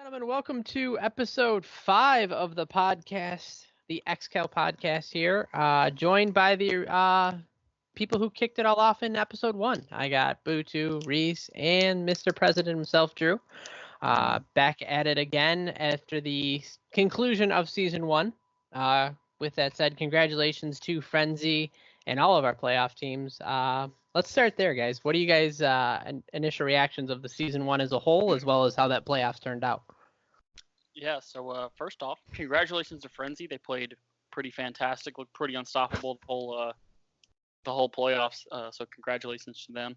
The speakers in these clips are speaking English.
Gentlemen, welcome to episode 5 of the podcast, the XCal podcast here. Joined by the people who kicked it all off in episode 1. I got Butu, Reese, and Mr. President himself, Drew. Back at it again after the conclusion of season 1. With that said, congratulations to Frenzy and all of our playoff teams. Let's start there, guys. What are you guys' initial reactions of the season 1 as a whole, as well as how that playoffs turned out? Yeah, so first off, congratulations to Frenzy. They played pretty fantastic, looked pretty unstoppable the whole playoffs. So congratulations to them.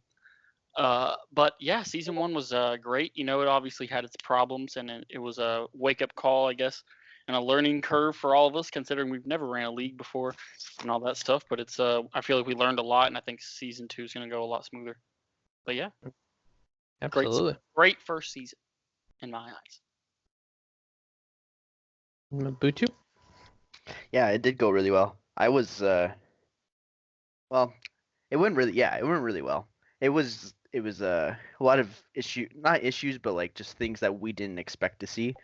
But yeah, season 1 was great. You know, it obviously had its problems, and it was a wake-up call, I guess, and a learning curve for all of us, considering we've never ran a league before and all that stuff. But it's I feel like we learned a lot, and I think season 2 is going to go a lot smoother. But yeah, Absolutely. great first season in my eyes. Butu? Yeah, it did go really well. I was well, it went really well. It was a lot of not issues, but like just things that we didn't expect to see.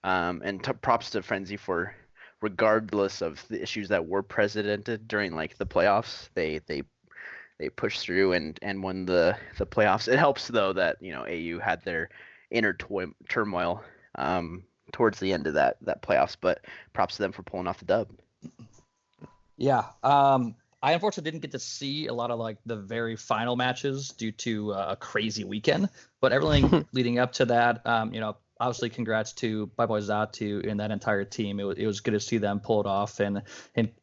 And props to Frenzy for, regardless of the issues that were presented during like the playoffs, they pushed through and won the playoffs. It helps though that, you know, AU had their inner turmoil towards the end of that playoffs, but props to them for pulling off the dub. Yeah. I unfortunately didn't get to see a lot of like the very final matches due to a crazy weekend, but everything leading up to that, you know, obviously congrats to my boy Zatu and that entire team. It was good to see them pull it off in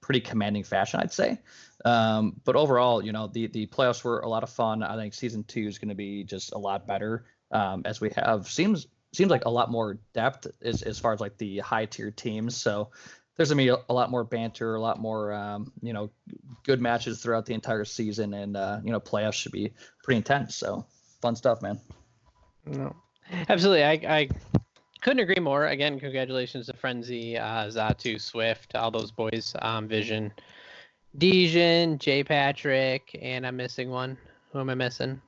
pretty commanding fashion, I'd say. But overall, you know, the playoffs were a lot of fun. I think season 2 is going to be just a lot better, as we have seems like a lot more depth as far as like the high tier teams. So there's gonna be a lot more banter, a lot more you know, good matches throughout the entire season, and you know, playoffs should be pretty intense. So fun stuff, man. No, absolutely. I couldn't agree more. Again, congratulations to Frenzy, Zatu, Swift, all those boys, Vision, Dejan, J. Patrick, and I'm missing one. Who am I missing?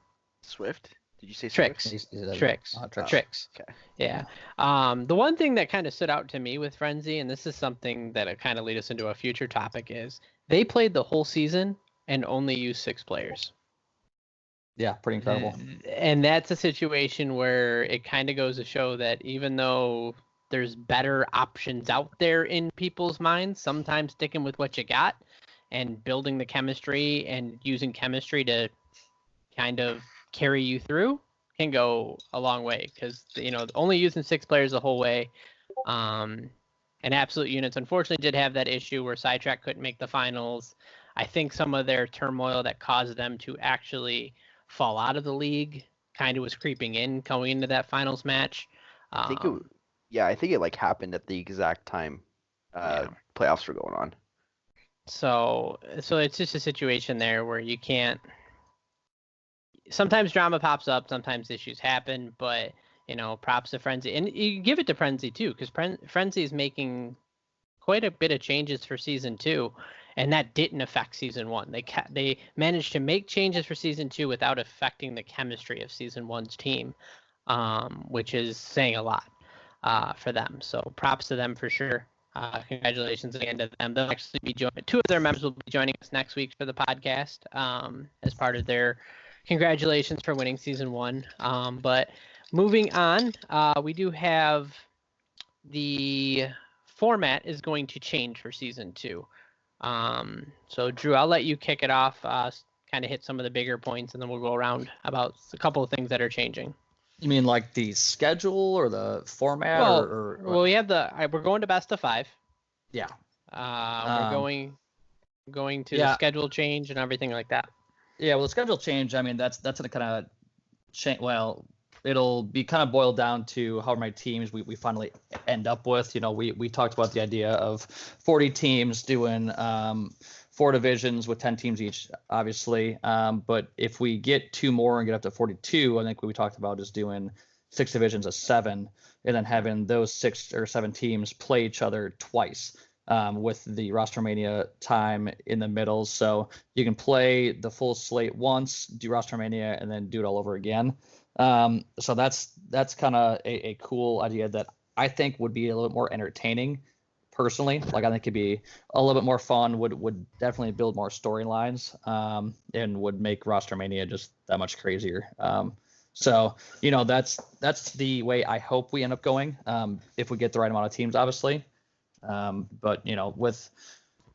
Swift? Did you say Tricks? Tricks? Tricks. Okay. Yeah. The one thing that kind of stood out to me with Frenzy, and this is something that kind of lead us into a future topic, is they played the whole season and only used 6 players. Yeah, pretty incredible. And that's a situation where it kind of goes to show that even though there's better options out there in people's minds, sometimes sticking with what you got and building the chemistry and using chemistry to kind of carry you through can go a long way, because, you know, only using 6 players the whole way, and Absolute Units unfortunately did have that issue where Sidetrack couldn't make the finals. I think some of their turmoil that caused them to actually fall out of the league kind of was creeping in going into that finals match. I think it like happened at the exact time playoffs were going on. So it's just a situation there where you can't. Sometimes drama pops up, sometimes issues happen, but, you know, props to Frenzy. And you give it to Frenzy, too, because Frenzy is making quite a bit of changes for Season 2, and that didn't affect Season 1. They managed to make changes for Season 2 without affecting the chemistry of Season 1's team, which is saying a lot for them. So props to them for sure. Congratulations again to them. They'll actually be joining. 2 of their members will be joining us next week for the podcast as part of their congratulations for winning season 1. But moving on, we do have the format is going to change for season 2. So Drew, I'll let you kick it off, kind of hit some of the bigger points, and then we'll go around about a couple of things that are changing. You mean like the schedule or the format? Well, we have we're going to best of 5. Yeah. We're going to the schedule change and everything like that. Yeah, well, the schedule change, I mean, that's going to kind of change. Well, it'll be kind of boiled down to how many teams we finally end up with. You know, we talked about the idea of 40 teams doing 4 divisions with 10 teams each, obviously. But if we get 2 more and get up to 42, I think what we talked about is doing 6 divisions of 7, and then having those 6 or 7 teams play each other twice. With the Roster Mania time in the middle. So you can play the full slate once, do Roster Mania, and then do it all over again. So that's kind of a cool idea that I think would be a little bit more entertaining personally. Like I think it'd be a little bit more fun, would definitely build more storylines, and would make roster mania just that much crazier. So, that's the way I hope we end up going, if we get the right amount of teams, obviously. But with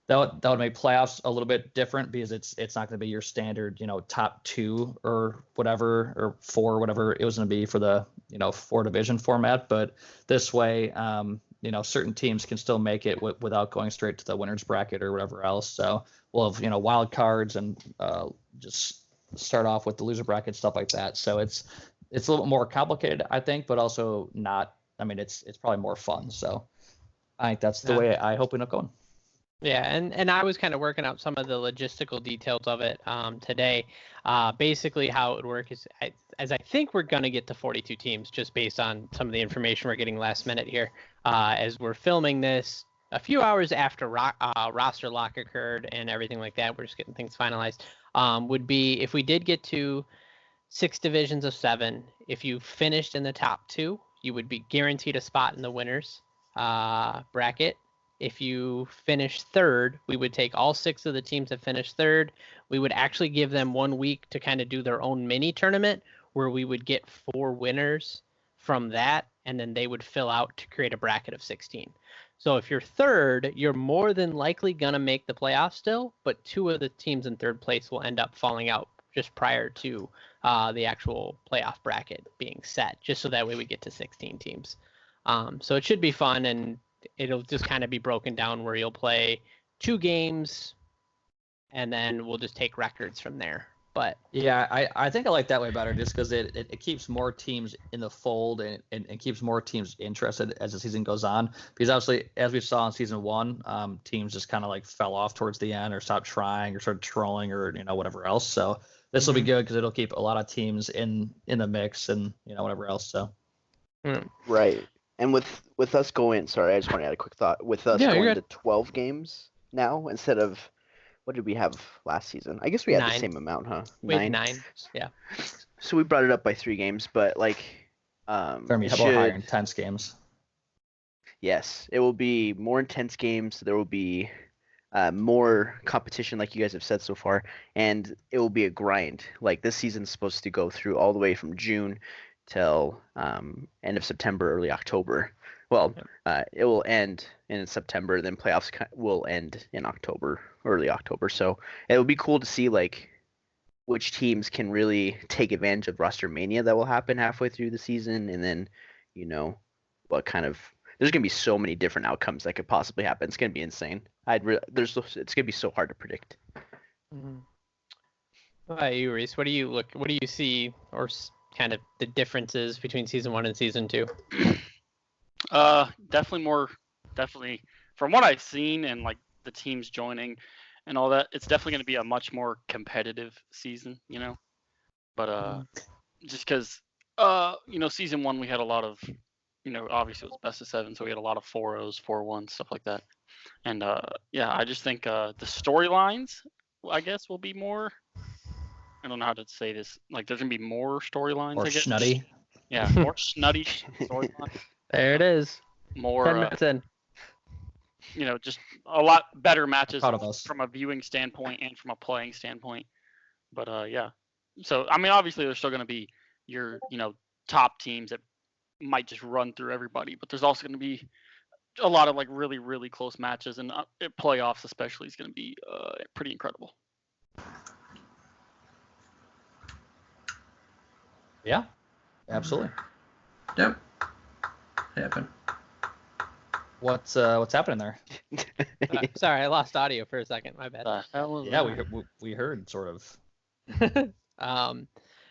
that would make playoffs a little bit different because it's not going to be your standard, top 2 or whatever, or 4, whatever it was going to be for the, 4 division format. But this way, certain teams can still make it without going straight to the winner's bracket or whatever else. So we'll have, wild cards and just start off with the loser bracket, stuff like that. So it's a little bit more complicated, I think, but also not. I mean, it's probably more fun. So I think that's the way I hope we end up going. Yeah, and I was kind of working out some of the logistical details of it today. Basically, how it would work is, as I think we're going to get to 42 teams, just based on some of the information we're getting last minute here. As we're filming this a few hours after roster lock occurred and everything like that, we're just getting things finalized, would be if we did get to 6 divisions of 7, if you finished in the top 2, you would be guaranteed a spot in the winners bracket. If you finish 3rd, we would take all 6 of the teams that finished 3rd. We would actually give them 1 week to kind of do their own mini tournament where we would get 4 winners from that, and then they would fill out to create a bracket of 16. So if you're 3rd, you're more than likely going to make the playoffs still, but 2 of the teams in 3rd place will end up falling out just prior to the actual playoff bracket being set, just so that way we get to 16 teams. So it should be fun, and it'll just kind of be broken down where you'll play 2 games and then we'll just take records from there. But yeah, I think I like that way better, just because it keeps more teams in the fold and keeps more teams interested as the season goes on. Because obviously, as we saw in season 1, teams just kind of like fell off towards the end or stopped trying or started trolling or whatever else. So this will be good because it'll keep a lot of teams in the mix and whatever else. So Right. And with us going, sorry, I just want to add a quick thought. With us going to 12 games now instead of, what did we have last season? I guess we had 9. the same amount, huh? We had 9. Yeah. So we brought it up by 3 games, but like, Jeremy, how about higher intense games? Yes, it will be more intense games. There will be more competition, like you guys have said so far, and it will be a grind. Like this season's supposed to go through all the way from June till end of September, early October. Well, it will end in September, then playoffs will end in October, early October. So it will be cool to see like which teams can really take advantage of roster mania that will happen halfway through the season, and then what kind of, there's gonna be so many different outcomes that could possibly happen. It's gonna be insane. It's gonna be so hard to predict. Mm-hmm. What about you, Reese? What do you see, or kind of the differences between season 1 and season 2? Definitely from what I've seen and like the teams joining and all that, it's definitely going to be a much more competitive season, but just because season 1 we had a lot of, obviously it was best of 7, so we had a lot of 4-0s, 4-1s, stuff like that. And I just think the storylines, I guess, will be more, I don't know how to say this, like there's gonna be more storylines, More I guess. snutty. Yeah, more snutty storylines. There it is. More 10 minutes in. just a lot better matches us. from a viewing standpoint and from a playing standpoint. But so I mean, obviously there's still gonna be your top teams that might just run through everybody, but there's also gonna be a lot of like really, really close matches, and playoffs especially is gonna be pretty incredible. Yeah, absolutely. Yep. Happen. What's happening there? Sorry, I lost audio for a second. My bad. Yeah, we heard sort of.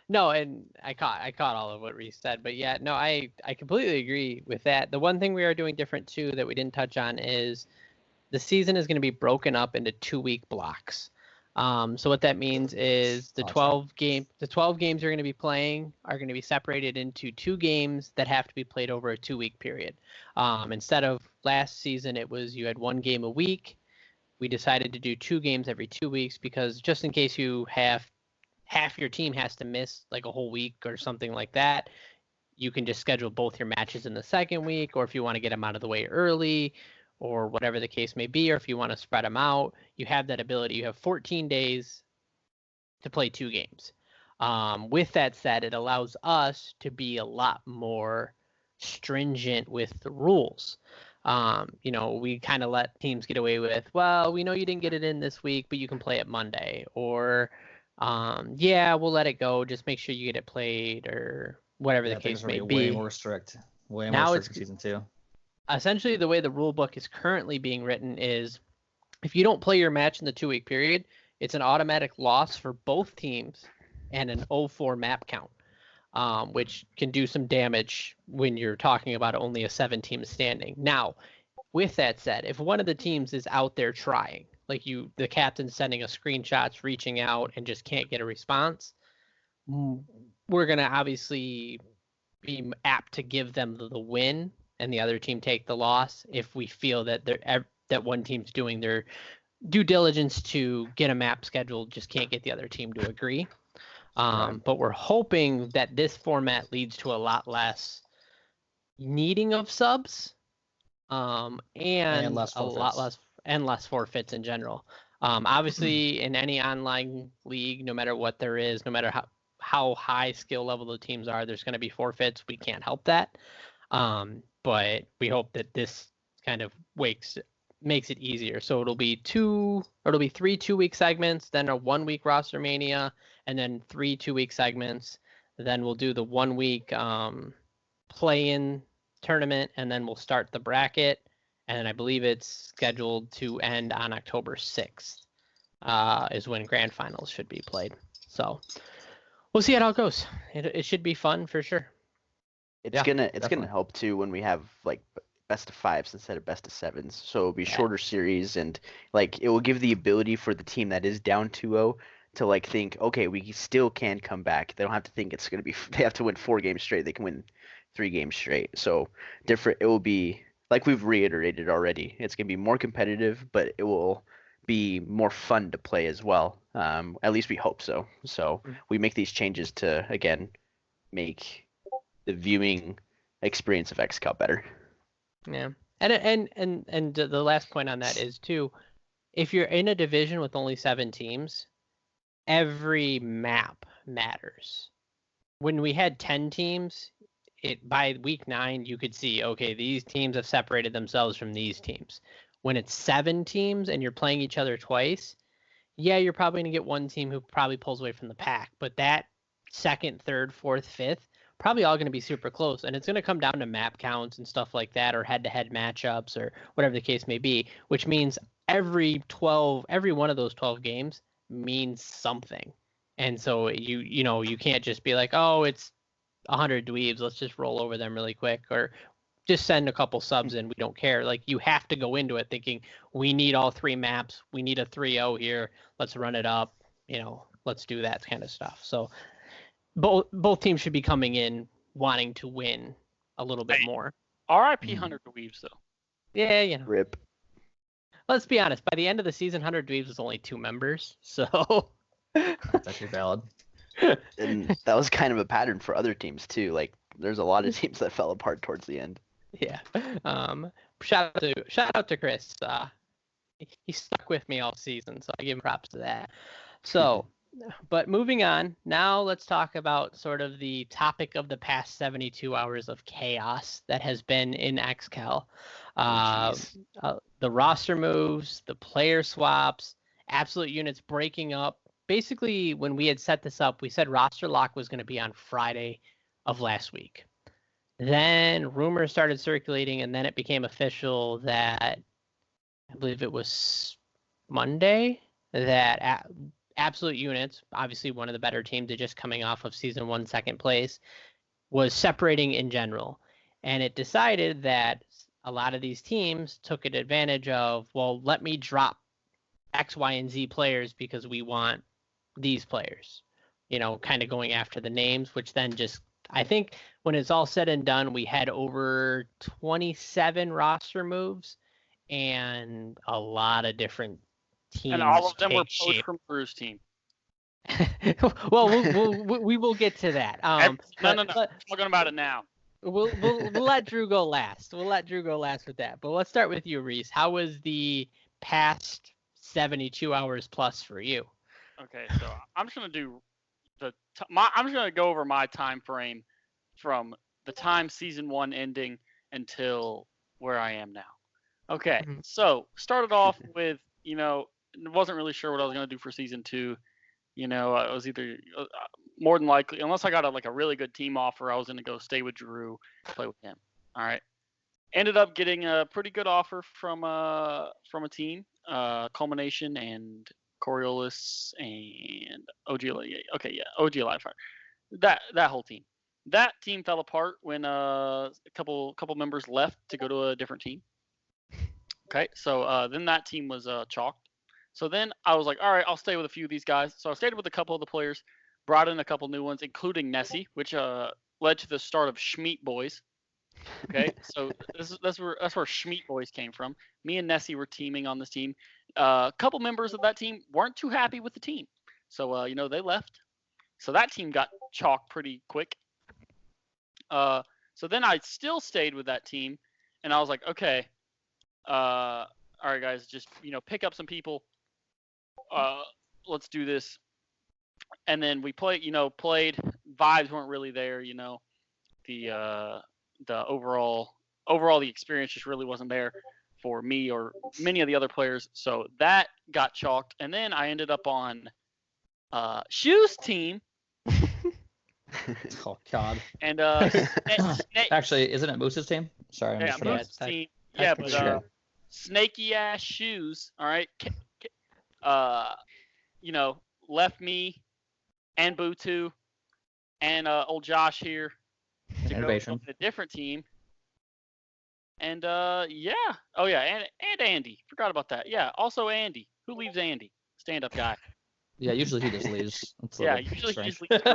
No, and I caught all of what Reese said, but yeah, no, I completely agree with that. The one thing we are doing different too that we didn't touch on is the season is going to be broken up into 2-week blocks. So what that means is the 12 games you're going to be playing are going to be separated into 2 games that have to be played over a 2-week period. Instead of last season, it was you had 1 game a week. We decided to do 2 games every 2 weeks because just in case you have half your team has to miss like a whole week or something like that, you can just schedule both your matches in the second week, or if you want to get them out of the way early, or whatever the case may be, or if you want to spread them out, you have that ability. You have 14 days to play 2 games. With that said, it allows us to be a lot more stringent with the rules. We kind of let teams get away with, well, we know you didn't get it in this week, but you can play it Monday, or we'll let it go. Just make sure you get it played, or whatever the case may be. Way more strict. Way now more strict in season 2. Essentially, the way the rule book is currently being written is, if you don't play your match in the 2-week period, it's an automatic loss for both teams and an 0-4 map count, which can do some damage when you're talking about only a 7-team standing. Now, with that said, if one of the teams is out there trying, like the captain's sending us screenshots, reaching out, and just can't get a response, we're going to obviously be apt to give them the win and the other team take the loss if we feel that that one team's doing their due diligence to get a map scheduled, just can't get the other team to agree. But we're hoping that this format leads to a lot less needing of subs, and less a lot less forfeits in general. Obviously, in any online league, no matter what there is, no matter how high skill level the teams are, there's going to be forfeits. We can't help that. But we hope that this kind of makes it easier. So it'll be 3 2-week segments, then a 1-week roster mania, and then 3 2-week segments. Then we'll do the 1-week play-in tournament, and then we'll start the bracket. And I believe it's scheduled to end on October 6th, is when grand finals should be played. So we'll see how it goes. It should be fun for sure. It's gonna help too when we have like best of 5s instead of best of 7s. So it'll be shorter series, and like it will give the ability for the team that is down 2-0 to like think, okay, we still can come back. They don't have to think it's gonna be they have to win 4 games straight. They can win 3 games straight. So different. It will be, like we've reiterated already, it's gonna be more competitive, but it will be more fun to play as well. At least we hope so. So we make these changes to again make the viewing experience of X Cup better. Yeah, and the last point on that is too, if you're in a division with only 7 teams, every map matters. When we had 10 teams, by week 9 you could see, okay, these teams have separated themselves from these teams. When it's 7 teams and you're playing each other twice, yeah, you're probably gonna get one team who probably pulls away from the pack, but that 2nd, 3rd, 4th, 5th, probably all going to be super close, and it's going to come down to map counts and stuff like that, or head-to-head matchups, or whatever the case may be, which means every one of those 12 games means something. And so you can't just be like, oh, it's 100 dweebs, let's just roll over them really quick, or just send a couple subs in, we don't care. Like, you have to go into it thinking, we need all 3 maps, we need a 3-0 here, let's run it up, let's do that kind of stuff. So both teams should be coming in wanting to win a little bit more. RIP 100 Dweebs, though. Yeah, Rip. Let's be honest. By the end of the season, 100 Dweebs was only 2 members, so That's actually valid. And that was kind of a pattern for other teams too. Like there's a lot of teams that fell apart towards the end. Yeah. Shout out to Chris. He stuck with me all season, so I give him props to that. So. But moving on, now let's talk about sort of the topic of the past 72 hours of chaos that has been in XCal. The roster moves, the player swaps, absolute units breaking up. Basically, when we had set this up, we said roster lock was going to be on Friday of last week. Then rumors started circulating, and then it became official that I believe it was Monday that Absolute Units, obviously one of the better teams, they're just coming off of season 1 second place, was separating in general. And it decided that a lot of these teams took advantage of, well, let me drop X, Y, and Z players because we want these players, kind of going after the names, which then just, I think when it's all said and done, we had over 27 roster moves and a lot of different teams. And all of them were poached from Drew's team. Well, we will get to that. No. But Talking about it now. we'll let Drew go last. We'll let Drew go last with that. But let's start with you, Reese. How was the past 72 hours plus for you? Okay, so I'm just gonna do I'm just gonna go over my time frame from the time season 1 ending until where I am now. Okay, so started off with wasn't really sure what I was gonna do for season 2. I was either more than likely, unless I got a really good team offer, I was gonna go stay with Drew, play with him. All right. Ended up getting a pretty good offer from a team, Culmination and Coriolis and OG. Okay, yeah, OG Livefire. That whole team. That team fell apart when a couple members left to go to a different team. Okay, so then that team was chalked. So then I was like, all right, I'll stay with a few of these guys. So I stayed with a couple of the players, brought in a couple new ones, including Nessie, which led to the start of Schmeat Boys. Okay, so that's where Schmeat Boys came from. Me and Nessie were teaming on this team. A couple members of that team weren't too happy with the team, so they left. So that team got chalked pretty quick. So then I still stayed with that team, and I was like, okay, all right, guys, just pick up some people. Let's do this. And then we played. Vibes weren't really there. The overall the experience just really wasn't there for me or many of the other players. So that got chalked, and then I ended up on Shoes team. Oh God. And actually, isn't it Moose's team? Sorry, I'm yeah, just trying Moose's team. Yeah, but sure. snaky ass Shoes. All right. Left me and Butu and old Josh here to go to a different team. And yeah. Oh yeah, and Andy. Forgot about that. Yeah, also Andy. Who leaves Andy? Stand-up guy. Yeah, usually he just leaves. Yeah, usually he just leaves.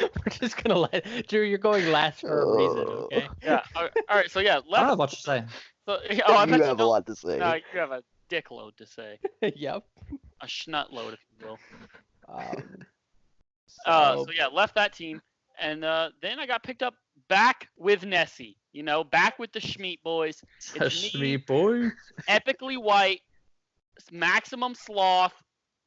We're just gonna let Drew. You're going last for a reason, okay? Yeah. All right. So yeah, I don't have much to say. So, you have a lot to say. No, you have a dick load to say. Yep. A schnut load, if you will. So So yeah, left that team, and then I got picked up back with Nessie. Back with the Schmeat Boys. It's me, Schmeat boy. Epically White, Maximum Sloth,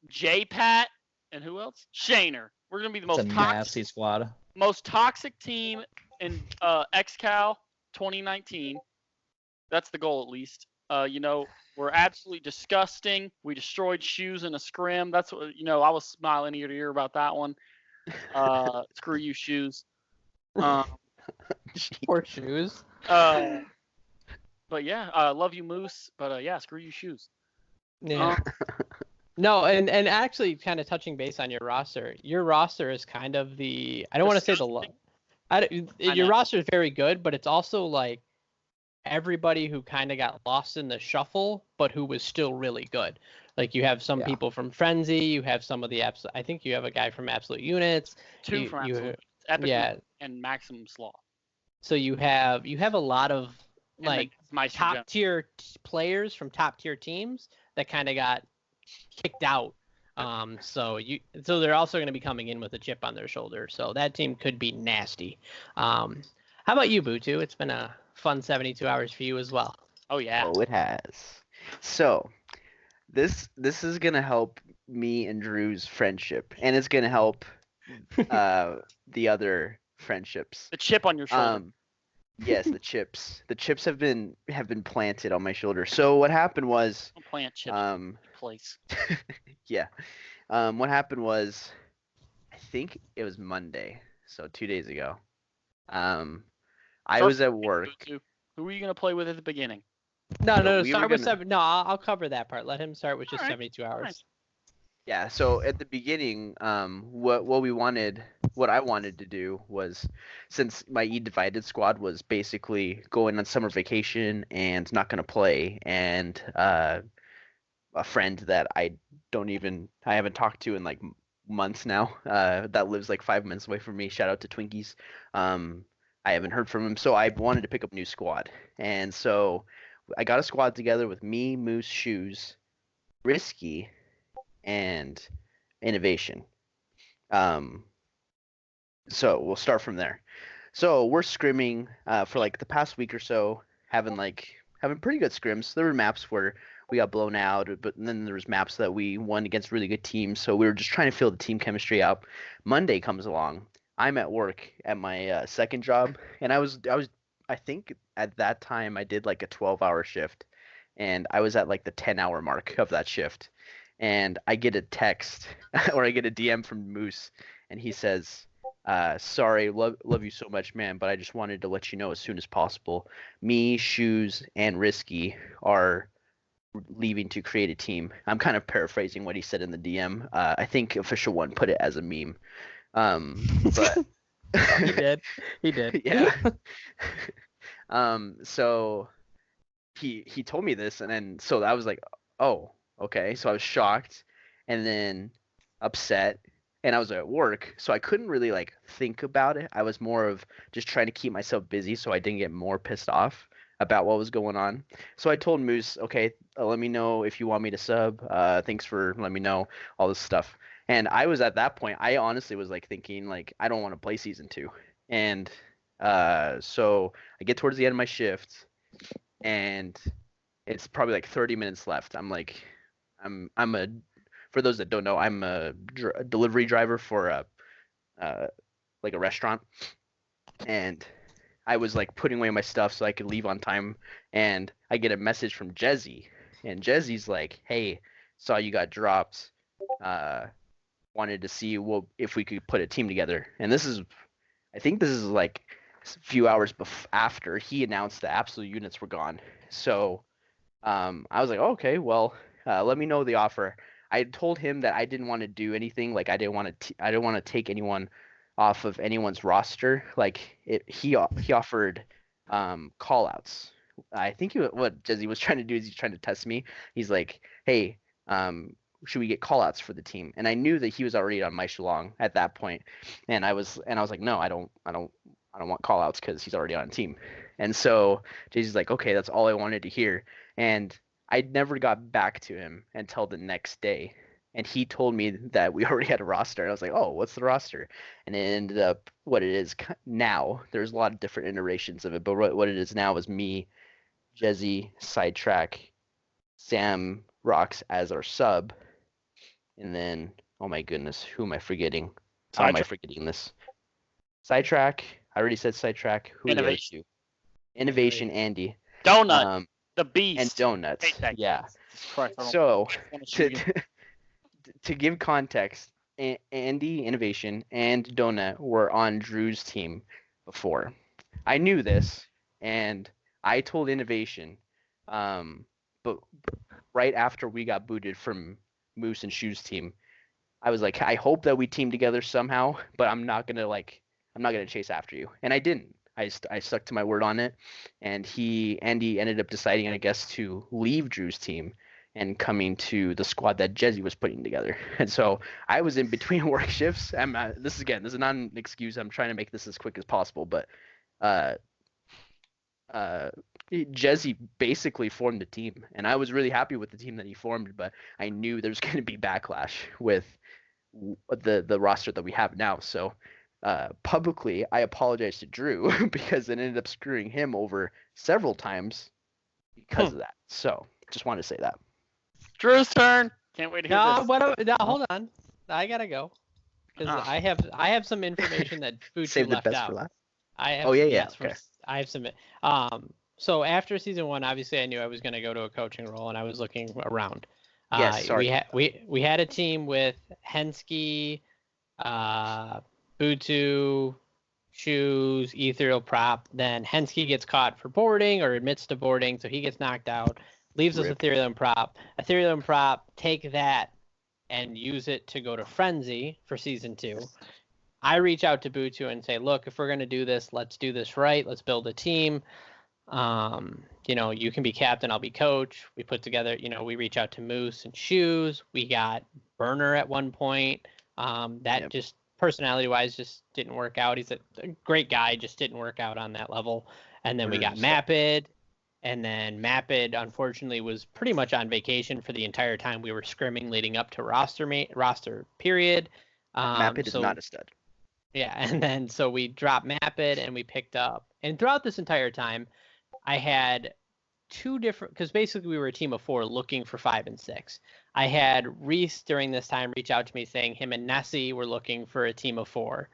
J-Pat, and who else? Shaner. We're gonna be the most nasty squad. Most toxic team in XCal 2019. That's the goal, at least. We're absolutely disgusting. We destroyed Shoes in a scrim. That's what I was smiling ear to ear about that one. Screw you, Shoes. Poor Shoes. But yeah, love you, Moose. But yeah, screw you, Shoes. Yeah. No, and actually, kind of touching base on your roster. Your roster is kind of I don't want to say your roster is very good, but it's also like everybody who kind of got lost in the shuffle, but who was still really good. Like you have some people from Frenzy, you have some of the I think you have a guy from Absolute Units. Two from Absolute. Epic and Maximum Sloth. So you have a lot of like top tier players from top tier teams that kind of got kicked out. So they're also going to be coming in with a chip on their shoulder. So that team could be nasty. How about you, Butu? It's been a fun 72 hours for you as well. Oh yeah. Oh, it has. So this is gonna help me and Drew's friendship, and it's gonna help the other friendships. The chip on your shoulder. Yes, the chips. The chips have been planted on my shoulder. So what happened was Don't plant chips. Place. Yeah. What happened was, I think it was Monday, so 2 days ago. I was at work. Who were you gonna play with at the beginning? No. Start with 7. No, I'll cover that part. Let him start with just 72 hours. Right. Yeah. So at the beginning, what I wanted to do was, since my E Divided squad was basically going on summer vacation and not gonna play, and a friend that I haven't talked to in like months now, that lives like 5 minutes away from me. Shout out to Twinkies. I haven't heard from him, so I wanted to pick up a new squad, and so I got a squad together with me, Moose, Shoes, Risky, and innovation. So we'll start from there. So we're scrimming for like the past week or so, having pretty good scrims. There were maps where we got blown out, but then there was maps that we won against really good teams. So we were just trying to feel the team chemistry out. Monday comes along. I'm at work at my second job, and I think at that time I did like a 12-hour shift, and I was at like the 10-hour mark of that shift, and I get a text or I get a DM from Moose, and he says, sorry, love you so much, man, but I just wanted to let you know as soon as possible. Me, Shoes, and Risky are leaving to create a team. I'm kind of paraphrasing what he said in the DM. I think Official One put it as a meme. But He did. Yeah. So he told me this, and then so I was like, oh, okay. So I was shocked, and then upset, and I was at work, so I couldn't really like think about it. I was more of just trying to keep myself busy so I didn't get more pissed off about what was going on. So I told Moose, okay, let me know if you want me to sub. Thanks for letting me know all this stuff. And I was at that point, I honestly was like thinking like I don't want to play season 2. And so I get towards the end of my shift, and it's probably like 30 minutes left. I'm like, for those that don't know, I'm a delivery driver for like a restaurant, and I was like putting away my stuff so I could leave on time, and I get a message from Jezzy, and Jezzy's like, hey, saw you got dropped, wanted to see if we could put a team together. And I think this is like a few hours after he announced the absolute units were gone. So I was like, okay, well, let me know the offer. I told him that I didn't want to do anything. Like I didn't want to take anyone off of anyone's roster. Like he offered call outs. I think what Jezzy was trying to do is he's trying to test me. He's like, hey, should we get call outs for the team? And I knew that he was already on my Shalong at that point. And I was like, no, I don't want call outs because he's already on a team. And so Jezzy's like, okay, that's all I wanted to hear. And I never got back to him until the next day. And he told me that we already had a roster. And I was like, oh, what's the roster? And it ended up what it is now. There's a lot of different iterations of it, but what it is now is me, Jezzy, Sidetrack, Sam Rocks as our sub. And then, oh my goodness, who am I forgetting? How am I forgetting this? Sidetrack. I already said Sidetrack. Who Innovation. are the Innovation, Andy. Donut. The Beast. And Donuts. Yeah. Christ, So, to give context, Andy, Innovation, and Donut were on Drew's team before. I knew this, and I told Innovation, but right after we got booted from Moose and Shoes team, I was like, I hope that we team together somehow, but I'm not gonna chase after you. And I didn't. I stuck to my word on it, and Andy ended up deciding, I guess, to leave Drew's team and coming to the squad that Jezzy was putting together. And so I was in between work shifts. This is not an excuse. I'm trying to make this as quick as possible, but Jezzy basically formed a team, and I was really happy with the team that he formed, but I knew there's going to be backlash with the roster that we have now. So publicly, I apologize to Drew because it ended up screwing him over several times because of that. So just wanted to say that. Drew's turn. Can't wait to hear this. Hold on. I gotta go because I have some information that Butu Save the left best out. for last. I have, oh yeah. Yes, Okay. I have some. So after season 1, obviously I knew I was going to go to a coaching role, and I was looking around. Yes, sorry. We had a team with Hensky, Butu, Shoes, Ethereal Prop. Then Hensky gets caught for boarding or admits to boarding, so he gets knocked out. Leaves us Ethereal Prop. Ethereal Prop take that and use it to go to Frenzy for season 2. I reach out to Butu and say, look, if we're going to do this, let's do this right. Let's build a team. You can be captain, I'll be coach. We put together, we reach out to Moose and Shoes. We got Burner at one point. Just personality wise just didn't work out. He's a great guy, just didn't work out on that level. And then we got Mapid, And then Mapid, unfortunately, was pretty much on vacation for the entire time we were scrimming leading up to roster period. Mapid is not a stud. Yeah, and then so we dropped Mapid and we picked up. And throughout this entire time, I had two different, because basically we were a team of 4 looking for 5 and 6. I had Reese during this time reach out to me saying him and Nessie were looking for a team of 4.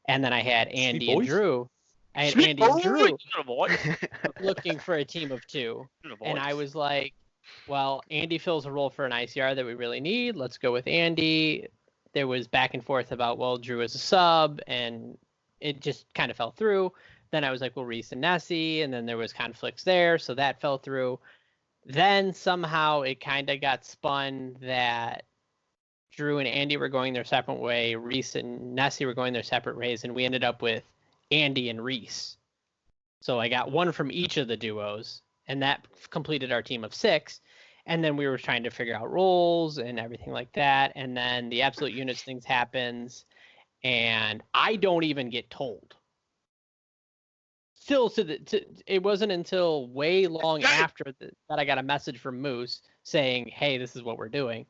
And then I had Andy and Drew. I had Andy and Drew looking for a team of 2. And I was like, well, Andy fills a role for an ICR that we really need. Let's go with Andy. There was back and forth about, well, Drew is a sub, and it just kind of fell through. Then I was like, well, Reese and Nessie, and then there was conflicts there, so that fell through. Then somehow it kind of got spun that Drew and Andy were going their separate way, Reese and Nessie were going their separate ways, and we ended up with Andy and Reese. So I got one from each of the duos, and that completed our team of 6. And then we were trying to figure out roles and everything like that. And then the absolute units things happens, and I don't even get told. Still, it wasn't until way long after that I got a message from Moose saying, "Hey, this is what we're doing."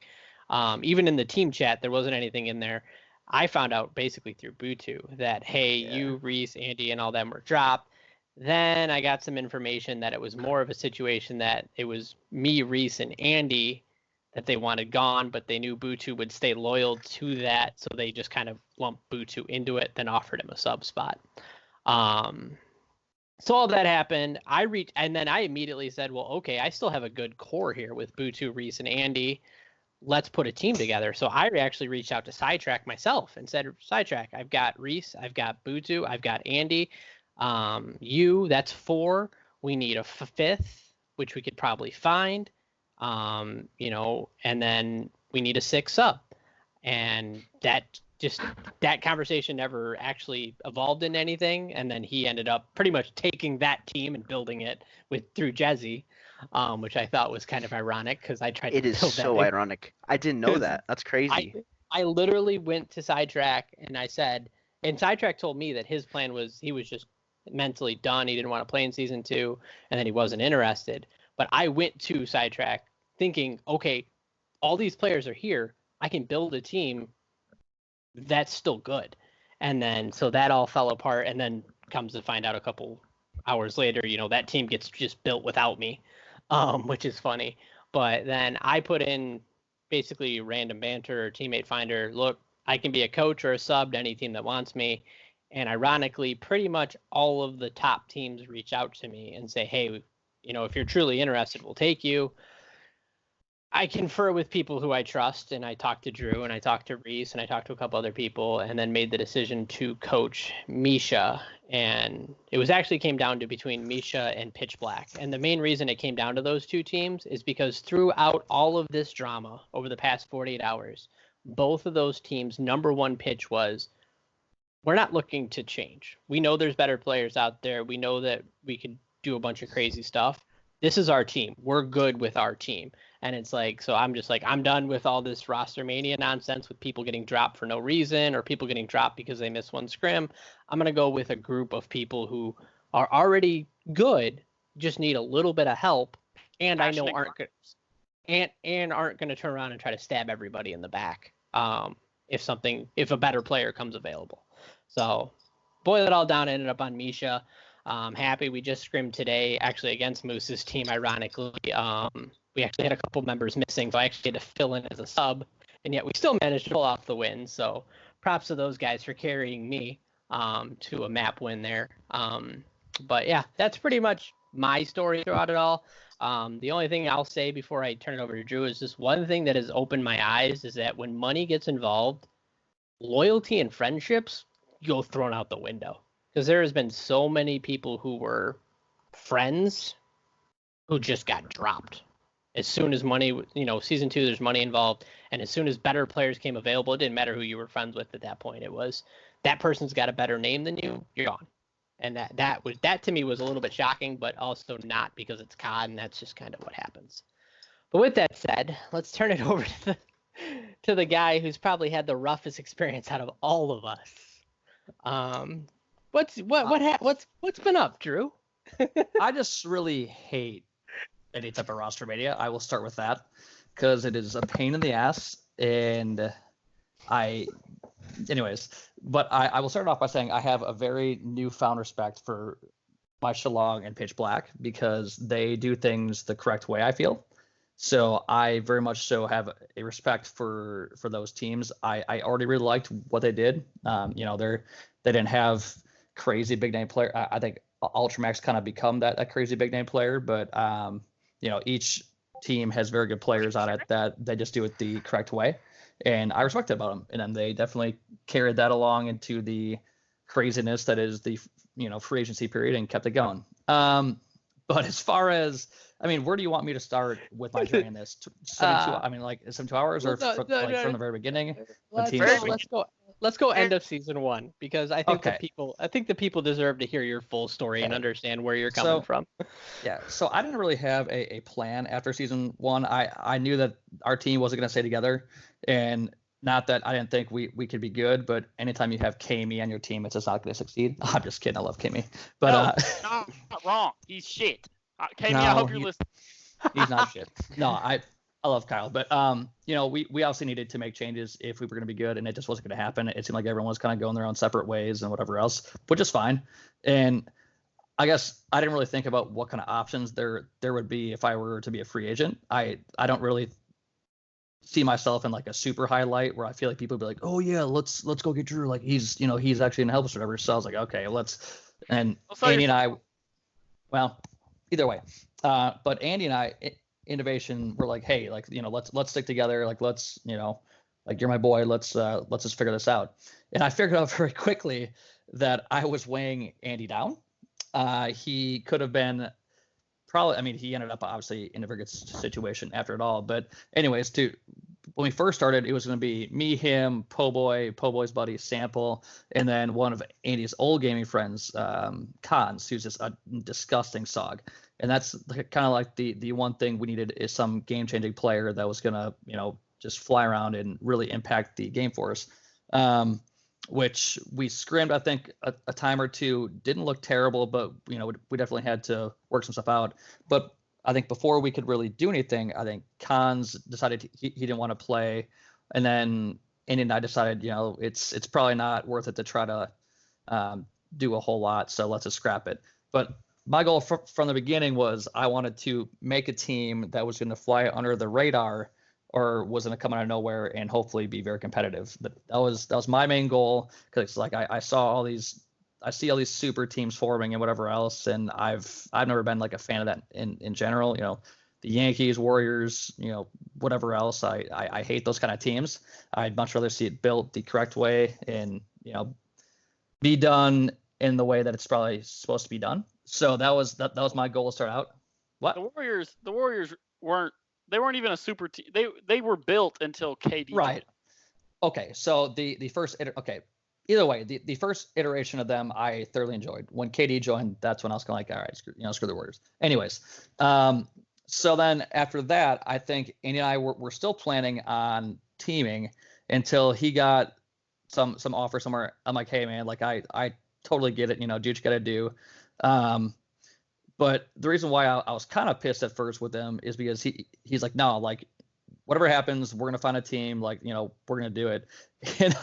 Even in the team chat, there wasn't anything in there. I found out basically through Butu that, hey, you, Reese, Andy, and all them were dropped. Then I got some information that it was more of a situation that it was me, Reese, and Andy that they wanted gone, but they knew Butu would stay loyal to that, so they just kind of lumped Butu into it, then offered him a sub spot. So all that happened. And then I immediately said, well, okay, I still have a good core here with Butu, Reese, and Andy. Let's put a team together. So I actually reached out to Sidetrack myself and said, Sidetrack, I've got Reese, I've got Butu, I've got Andy. That's 4. We need a 5th, which we could probably find. And then we need a 6 sub. And that conversation never actually evolved into anything. And then he ended up pretty much taking that team and building it through Jezzy, which I thought was kind of ironic because I tried to build that. It is so ironic. I didn't know that. That's crazy. I literally went to Sidetrack and I said, and Sidetrack told me that his plan was he was just mentally done. He didn't want to play in season 2, and then he wasn't interested. But I went to Sidetrack thinking, okay, all these players are here. I can build a team that's still good. And then so that all fell apart, and then comes to find out a couple hours later, that team gets just built without me, which is funny. But then I put in basically random banter or teammate finder. Look, I can be a coach or a sub to any team that wants me. And ironically, pretty much all of the top teams reach out to me and say, hey, if you're truly interested, we'll take you. I confer with people who I trust, and I talked to Drew, and I talked to Reese, and I talked to a couple other people, and then made the decision to coach Misha. And it was actually came down to between Misha and Pitch Black. And the main reason it came down to those 2 teams is because throughout all of this drama over the past 48 hours, both of those teams' number 1 pitch was, we're not looking to change. We know there's better players out there. We know that we could do a bunch of crazy stuff. This is our team. We're good with our team. And it's like, so I'm just like, I'm done with all this roster mania nonsense with people getting dropped for no reason or people getting dropped because they missed one scrim. I'm going to go with a group of people who are already good, just need a little bit of help. And I know aren't going to turn around and try to stab everybody in the back if a better player comes available. So boil it all down, ended up on Misha. Happy we just scrimmed today, actually against Moose's team, ironically. We actually had a couple members missing, so I actually had to fill in as a sub, and yet we still managed to pull off the win. So props to those guys for carrying me to a map win there. But yeah, that's pretty much my story throughout it all. The only thing I'll say before I turn it over to Drew is just one thing that has opened my eyes is that when money gets involved, loyalty and friendships go thrown out the window. Because there has been so many people who were friends who just got dropped. As soon as money, season 2, there's money involved. And as soon as better players came available, it didn't matter who you were friends with at that point. It was that person's got a better name than you, you're gone. And that to me was a little bit shocking, but also not because it's COD, and that's just kind of what happens. But with that said, let's turn it over to the guy who's probably had the roughest experience out of all of us. What's been up, Drew? I just really hate any type of roster mania. I will start with that because it is a pain in the ass. And but I will start off by saying I have a very newfound respect for my Shillong and Pitch Black because they do things the correct way, I feel. So I very much so have a respect for those teams. I already really liked what they did. They didn't have crazy big name player. I think Ultramax kind of become that crazy big name player, but each team has very good players on it that they just do it the correct way, and I respect that about them. And then they definitely carried that along into the craziness that is the free agency period and kept it going. But as far as where do you want me to start with my journey in this? 72. 72 hours, or from the very beginning? Let's go end of season 1 because I think the people deserve to hear your full story and understand where you're coming from. Yeah. So I didn't really have a plan after season 1. I knew that our team wasn't going to stay together, and not that I didn't think we could be good, but anytime you have Kami on your team, it's just not going to succeed. I'm just kidding. I love Kami. But no, not wrong. He's shit. Kami, No, I hope you're listening. He's not shit. No, I love Kyle, but we obviously needed to make changes if we were going to be good, and it just wasn't going to happen. It seemed like everyone was kind of going their own separate ways and whatever else, which is fine. And I guess I didn't really think about what kind of options there would be if I were to be a free agent. I don't really see myself in like a super highlight where I feel like people would be like, oh yeah, let's go get Drew. Like he's actually gonna help us or whatever. So I was like, okay, and Andy and I, well, either way. But Andy and I, Innovation, were like, hey, like, let's stick together. Like, let's, like you're my boy. Let's just figure this out. And I figured out very quickly that I was weighing Andy down. He could have been probably, he ended up obviously in a very good situation after it all. But anyways, when we first started, it was going to be me, him, Po'boy's buddy, Sample, and then one of Andy's old gaming friends, Cons, who's just a disgusting sog. And that's kind of like the one thing we needed is some game-changing player that was going to, just fly around and really impact the game for us. Which we scrimmed, I think, a time or two. Didn't look terrible, but we definitely had to work some stuff out. But I think before we could really do anything, I think Cons decided he didn't want to play, and then Andy and I decided, it's probably not worth it to try to do a whole lot, so let's just scrap it. But my goal from the beginning was I wanted to make a team that was going to fly under the radar, or was going to come out of nowhere and hopefully be very competitive. But that was my main goal, because it's like I see all these super teams forming and whatever else, and I've never been like a fan of that in general. The Yankees, Warriors, whatever else. I hate those kind of teams. I'd much rather see it built the correct way and be done in the way that it's probably supposed to be done. So that was my goal to start out. What? The Warriors weren't even a super team. They were built until KD. Right. Okay. So the first either way, the first iteration of them I thoroughly enjoyed. When KD joined, that's when I was kind of like, all right, screw the Warriors. Anyways, so then after that, I think Andy and I were still planning on teaming until he got some offer somewhere. I'm like, hey man, like I totally get it. Do what you got to do. But the reason why I was kind of pissed at first with him is because he's like, no, like whatever happens, we're gonna find a team. Like, we're gonna do it. And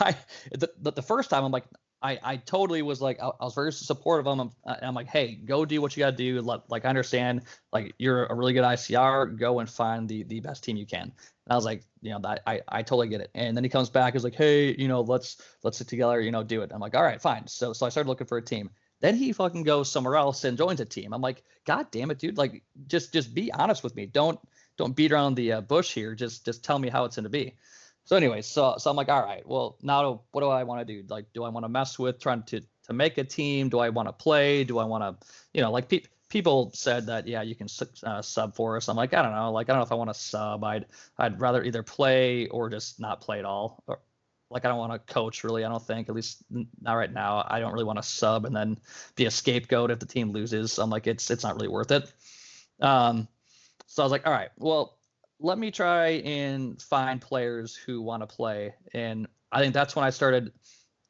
the first time I'm like, I totally was like, I was very supportive of him. I'm like, hey, go do what you gotta do. Like, I understand, like you're a really good ICR. Go and find the best team you can. And I was like, I totally get it. And then he comes back, he's like, hey, let's sit together, do it. I'm like, all right, fine. So I started looking for a team. Then he fucking goes somewhere else and joins a team. I'm like, God damn it, dude! Like, just be honest with me. Don't beat around the bush here. Just tell me how it's gonna be. So anyways, so I'm like, all right, well now what do I want to do? Like, do I want to mess with trying to make a team? Do I want to play? Do I want to, like people said that yeah you can sub for us. I'm like, I don't know. Like, I don't know if I want to sub. I'd rather either play or just not play at all. Or, like, I don't want to coach, really. I don't think, at least not right now. I don't really want to sub and then be a scapegoat if the team loses. So I'm like, it's not really worth it. So I was like, all right, well, let me try and find players who want to play. And I think that's when I started,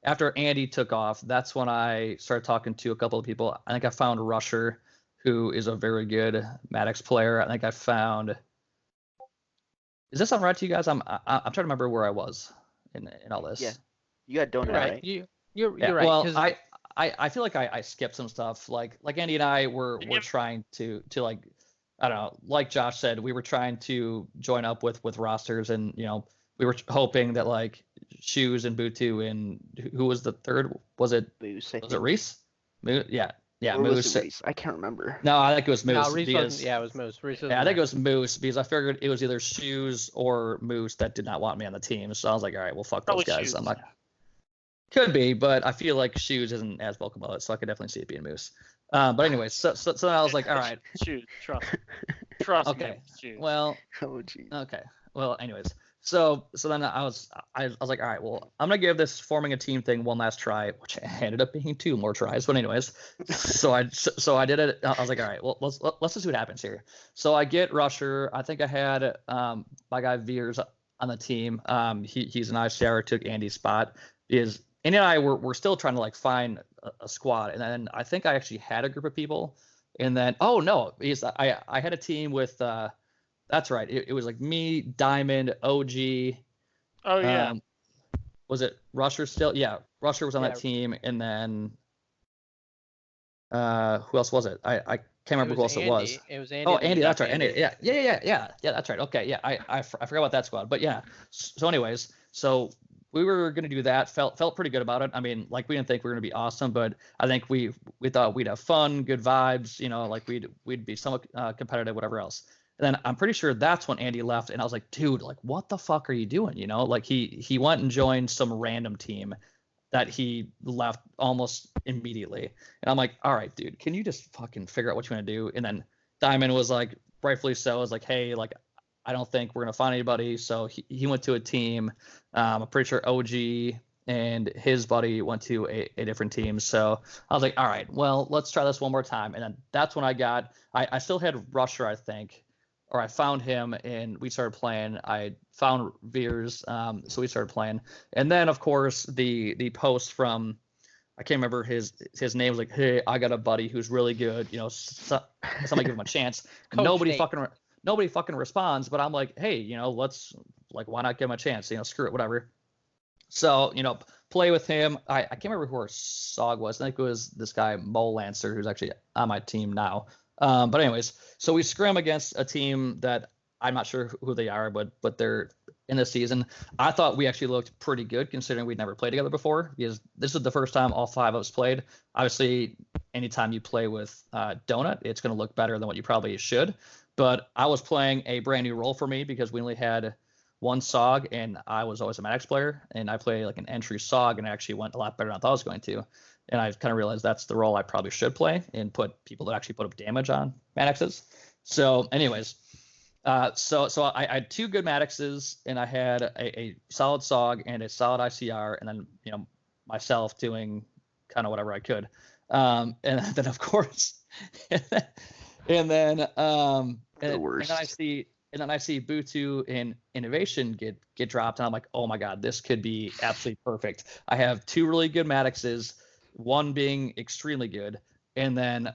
after Andy took off, that's when I started talking to a couple of people. I think I found Rusher, who is a very good Maddox player. I think I found. Is this sound right to you guys? I'm trying to remember where I was in all this. Yeah. You got Donut, You're right. right? You're Yeah, right. well, 'cause- I feel like I skipped some stuff. Like Andy and I were trying to like, I don't know, like Josh said, we were trying to join up with rosters, and we were hoping that like Shoes and Butu and who was the third? Was it Moose, Reese? Yeah, or was Moose. it Reese? I can't remember. No, I think it was Moose. No, Reese because, wasn't. Yeah, it was Moose. Reese yeah, I think it was Moose because I figured it was either Shoes or Moose that did not want me on the team. So I was like, all right, well, fuck Probably those guys. Shoes. I'm not. Could be, but I feel like Shoes isn't as vocal about it, so I could definitely see it being Moose. But anyways, so then I was like, all right. Shoes, trust me. Okay. Shoes. Well. Oh, geez. Okay. Well, anyways, so then I was like, all right, well, I'm gonna give this forming a team thing one last try, which ended up being 2 more tries. But anyways, so I did it. I was like, all right, well, let's just see what happens here. So I get Rusher. I think I had my guy Veers on the team. He's an ICR, took Andy's spot. Andy and I were still trying to like find a squad, and then I think I actually had a group of people, and then I had a team with that's right, it was like me, Diamond, OG. Oh yeah. Was it Rusher still? Yeah, Rusher was on that team, and then who else was it? I can't remember who else it was. It was Andy. Oh, Andy, that's right. Andy, yeah, that's right. Okay, yeah, I forgot about that squad, but yeah. So anyways, so we were going to do that. Felt pretty good about it. I mean, like we didn't think we were going to be awesome, but I think we thought we'd have fun, good vibes, like we'd be somewhat competitive, whatever else. And then I'm pretty sure that's when Andy left, and I was like, dude, like what the fuck are you doing? Like he went and joined some random team that he left almost immediately. And I'm like, all right, dude, can you just fucking figure out what you want to do? And then Diamond was like, rightfully so, was like, hey, like I don't think we're gonna find anybody. So he went to a team. I'm pretty sure OG and his buddy went to a different team. So I was like, all right, well, let's try this one more time. And then that's when I still had Rusher, I think, or I found him and we started playing. I found Veers, so we started playing. And then of course the post from, I can't remember his name, was like, hey, I got a buddy who's really good. Somebody give him a chance. Nobody fucking responds, but I'm like, hey, let's like, why not give him a chance? Screw it, whatever. So, play with him. I can't remember who our SOG was. I think it was this guy, Mo Lancer, who's actually on my team now. But anyways, so we scrim against a team that I'm not sure who they are, but they're in the season. I thought we actually looked pretty good considering we'd never played together before, because this is the first time all 5 of us played. Obviously, anytime you play with Donut, it's going to look better than what you probably should. But I was playing a brand new role for me because we only had one SOG, and I was always a Maddox player, and I play like an entry SOG, and it actually went a lot better than I thought I was going to. And I kind of realized that's the role I probably should play and put people that actually put up damage on Maddoxes. So anyways, so I had 2 good Maddoxes, and I had a solid SOG and a solid ICR, and then myself doing kind of whatever I could. And then of course, and then I see Butu and Innovation get dropped, and I'm like, oh my god, this could be absolutely perfect. I have 2 really good Maddoxes, one being extremely good, and then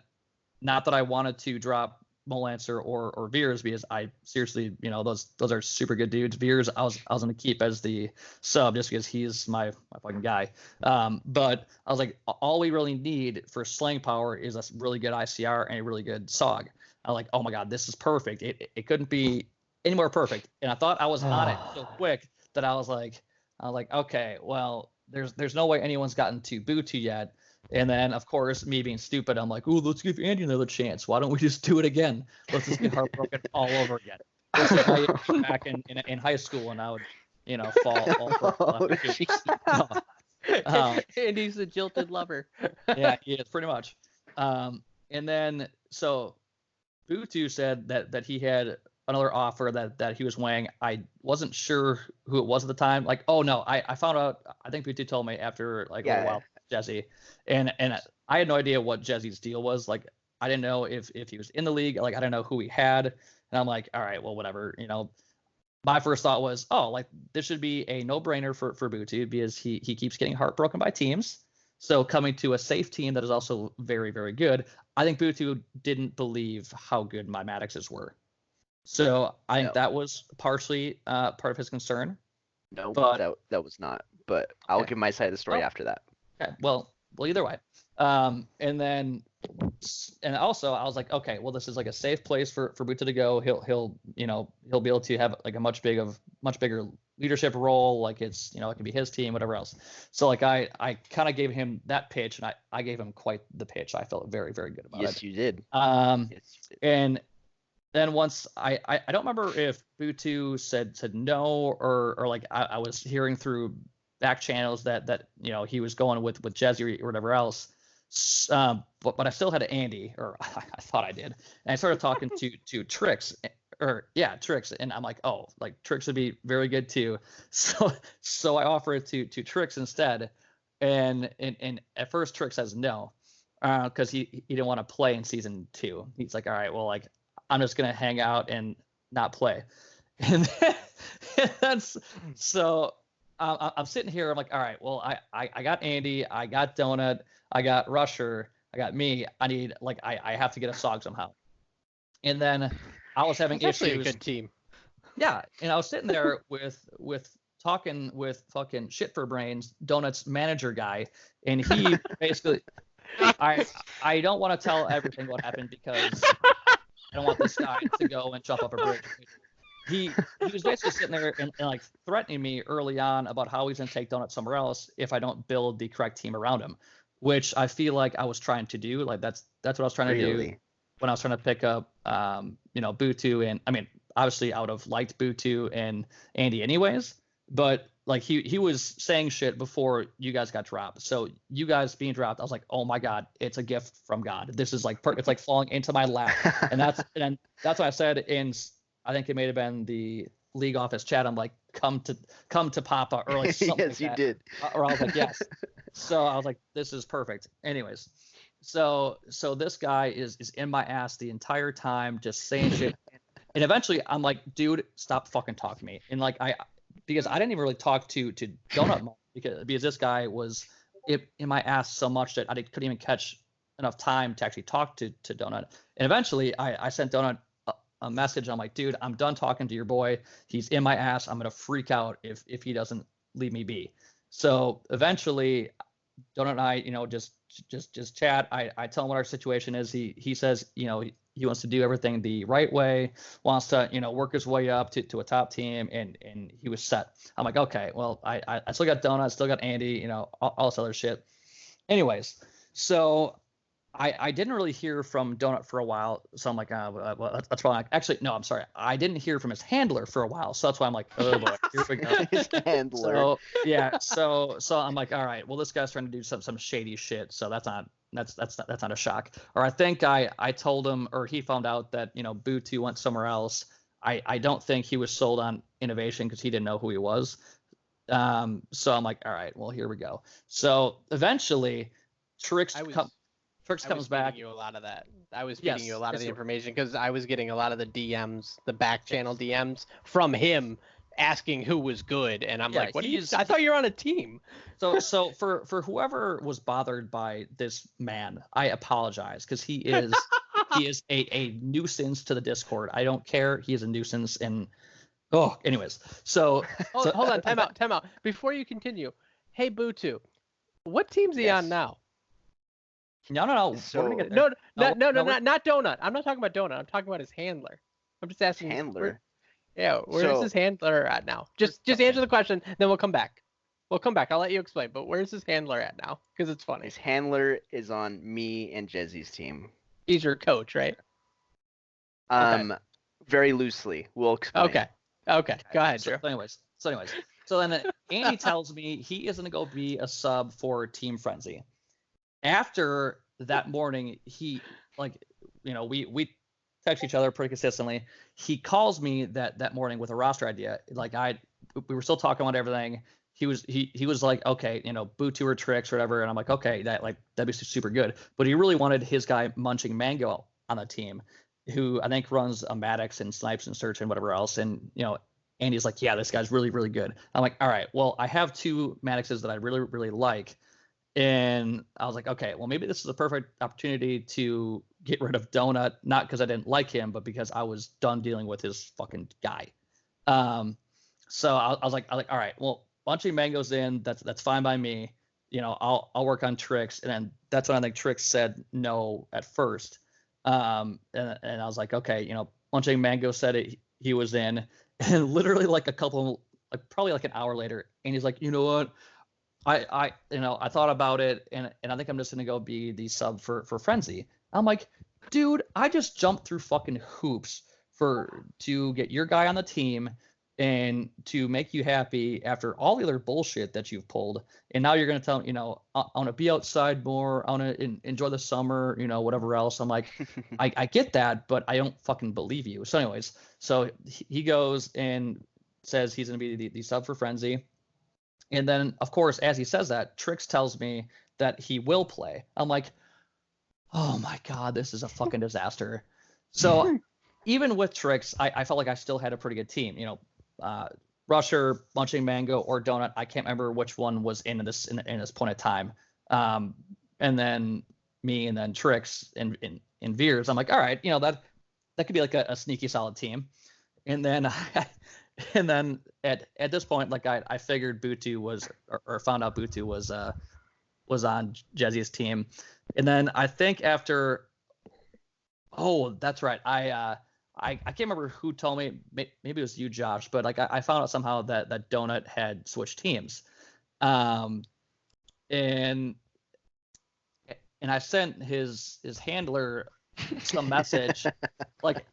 not that I wanted to drop Molancer or Veers, because I seriously, those are super good dudes. Veers, I was gonna keep as the sub just because he's my fucking guy. But I was like, all we really need for slaying power is a really good ICR and a really good SOG. I'm like, oh my god, this is perfect. It couldn't be any more perfect. And I thought I was on it so quick that I was like, okay, well, there's no way anyone's gotten to Butu yet. And then, of course, me being stupid, I'm like, oh, let's give Andy another chance. Why don't we just do it again? Let's just get heartbroken all over again. This is how you back in high school, and I would, fall over. Andy's a jilted lover. Yeah, he is, pretty much. And then, so Butu said that he had another offer that he was weighing. I wasn't sure who it was at the time. Like, oh no, I found out. I think Butu told me after a while, Jesse, and I had no idea what Jesse's deal was. Like, I didn't know if he was in the league. Like, I didn't know who he had, and I'm like, all right, well, whatever. My first thought was, oh, like this should be a no-brainer for Butu because he keeps getting heartbroken by teams. So coming to a safe team that is also very, very good, I think Butu didn't believe how good my Maddoxes were. So I think that was partially part of his concern. No, but that was not. But I'll give my side of the story after that. Okay. Well, either way. And also I was like, okay, well, this is like a safe place for Butu to go. He'll be able to have like a much bigger leadership role. Like it's, it can be his team, whatever else. So like I kind of gave him that pitch, and I gave him quite the pitch. I felt very, very good about it. Yes, you did. Yes, you did. And then once I don't remember if Butu said no or like I was hearing through back channels that he was going with Jezzy or whatever else. But I still had Andy, or I thought I did, and I started talking to Trix, Trix, and I'm like, oh, like Trix would be very good too. So I offer it to Trix instead, and at first Trix says no, because he didn't want to play in season 2. He's like, all right, well, like I'm just gonna hang out and not play, and that's so. I'm sitting here. I'm like, all right, well, I got Andy, I got Donut, I got Rusher, I got me. I need I have to get a SOG somehow. And then I was having issues. Actually a good team. Yeah, and I was sitting there with talking with fucking shit for brains, Donut's manager guy, and he basically, I don't want to tell everything what happened because I don't want this guy to go and jump up a bridge. He was basically sitting there and like threatening me early on about how he's going to take Donut somewhere else if I don't build the correct team around him, which I feel like I was trying to do. Like that's what I was trying to do when I was trying to pick up, Butu. And I mean, obviously I would have liked Butu and Andy anyways, but like he was saying shit before you guys got dropped. So you guys being dropped, I was like, oh my God, it's a gift from God. This is like, it's like falling into my lap. And that's what I said in, I think it may have been the league office chat. I'm like, come to Papa, or like something. Yes, like you did. Or I was like, yes. So I was like, this is perfect. Anyways, so this guy is in my ass the entire time, just saying shit. And eventually, I'm like, dude, stop fucking talking to me. And like because I didn't even really talk to Donut much because this guy was in my ass so much that I couldn't even catch enough time to actually talk to Donut. And eventually, I sent Donut a message. I'm like, dude, I'm done talking to your boy. He's in my ass. I'm gonna freak out if he doesn't leave me be. So eventually, Donut and I, just chat. I tell him what our situation is. He says, he wants to do everything the right way, wants to, work his way up to a top team, and he was set. I'm like, okay, well, I still got Donut, still got Andy, all this other shit. Anyways, so I didn't really hear from Donut for a while, so I'm like, well, that's why. Actually, no, I'm sorry. I didn't hear from his handler for a while, so that's why I'm like, oh boy, here we go. His handler. So yeah, so I'm like, all right, well, this guy's trying to do some shady shit, so that's not a shock. Or I think I told him, or he found out that Butu went somewhere else. I don't think he was sold on innovation because he didn't know who he was. So I'm like, all right, well, here we go. So eventually, Trix comes back. You a lot of that. I was feeding you a lot of the information because I was getting a lot of the DMs, the back channel DMs from him asking who was good, and I'm like, what? I thought you were on a team. So for whoever was bothered by this man, I apologize because he is a nuisance to the Discord. I don't care. He is a nuisance, and anyways. So hold on, time out. Before you continue, hey Butu, what team's he on now? No. So, not Donut. I'm not talking about Donut. I'm talking about his handler. I'm just asking. Handler. Where's his handler at now? Just answer the question, then we'll come back. I'll let you explain. But where's his handler at now? Because it's funny. His handler is on me and Jezzy's team. He's your coach, right? Very loosely. We'll explain. Okay. Go ahead, Drew. So then Andy tells me he is going to go be a sub for Team Frenzy. After that morning, he we text each other pretty consistently. He calls me that morning with a roster idea. Like we were still talking about everything. He was like, okay, Butu or Trix or whatever, and I'm like, okay, that'd be super good. But he really wanted his guy Munching Mango on the team, who I think runs a Maddox and Snipes and Search and whatever else. And Andy's like, yeah, this guy's really, really good. I'm like, all right, well, I have 2 Maddoxes that I really, really like. And I was like, okay, well, maybe this is a perfect opportunity to get rid of Donut, not because I didn't like him, but because I was done dealing with his fucking guy. So I was like, all right, well, launching Mango's in, that's fine by me. I'll work on Tricks. And then that's when I think Tricks said no at first. And I was like, okay, launching Mango said it, he was in, and literally like probably like an hour later, and he's like, you know what? I thought about it, and I think I'm just gonna go be the sub for Frenzy. I'm like, dude, I just jumped through fucking hoops to get your guy on the team and to make you happy after all the other bullshit that you've pulled, and now you're gonna tell me, I want to be outside more, I want to enjoy the summer, whatever else. I'm like, I get that, but I don't fucking believe you. So anyways, so he goes and says he's gonna be the sub for Frenzy. And then, of course, as he says that, Trix tells me that he will play. I'm like, oh my God, this is a fucking disaster. So even with Trix, I felt like I still had a pretty good team. Rusher, Munching Mango, or Donut. I can't remember which one was in this point of time. And then me, and then Trix and Veers. I'm like, all right, that could be like a sneaky solid team. And then and then at this point, like I figured Butu was, or found out Butu was on Jezzy's team. And then I think after, that's right. I can't remember who told me, maybe it was you, Josh, but like I found out somehow that Donut had switched teams. And I sent his handler some message, like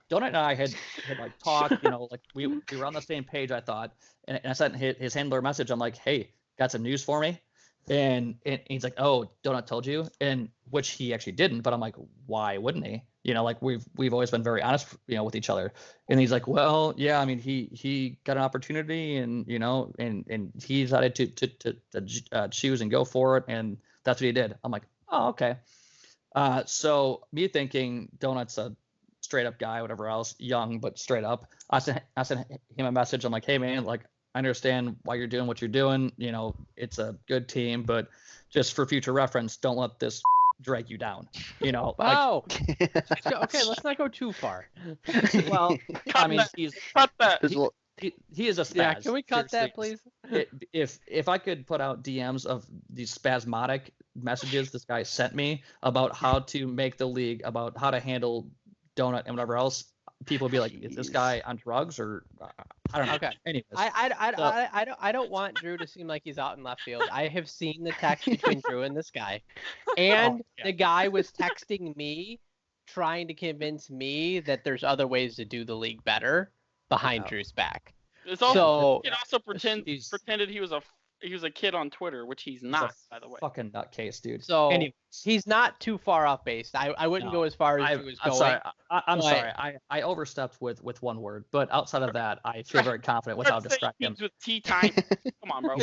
Donut and I had like talked, like we were on the same page, I thought, and I sent his handler a message. I'm like, hey, got some news for me? And he's like, oh, Donut told you, and which he actually didn't, but I'm like, why wouldn't he? Like we've always been very honest, with each other. And he's like, well, yeah, I mean, he got an opportunity, and and he decided to choose and go for it, and that's what he did. I'm like, oh, okay. So me thinking Donut's a straight up guy, whatever else, young but straight up. I sent him a message. I'm like, hey man, like I understand why you're doing what you're doing. It's a good team, but just for future reference, don't let this drag you down. Wow. Okay, let's not go too far. Well, I mean, cut that. He is a spaz. Yeah, can we cut that, please? If I could put out DMs of these spasmodic messages this guy sent me about how to make the league, about how to handle Donut and whatever else, people would be like, is this guy on drugs, or I don't know. Okay. Anyways, I don't want Drew to seem like he's out in left field. I have seen the text between Drew and this guy, and the guy was texting me, trying to convince me that there's other ways to do the league better behind Drew's back. He also pretended he was a kid on Twitter, which he's not, by the way. Fucking nutcase, dude. So anyways, he's not too far off base. I wouldn't go as far as he was going. Sorry. I'm sorry. I overstepped with one word, but outside of that, I feel very confident without distracting him. With tea time. Come on, bro.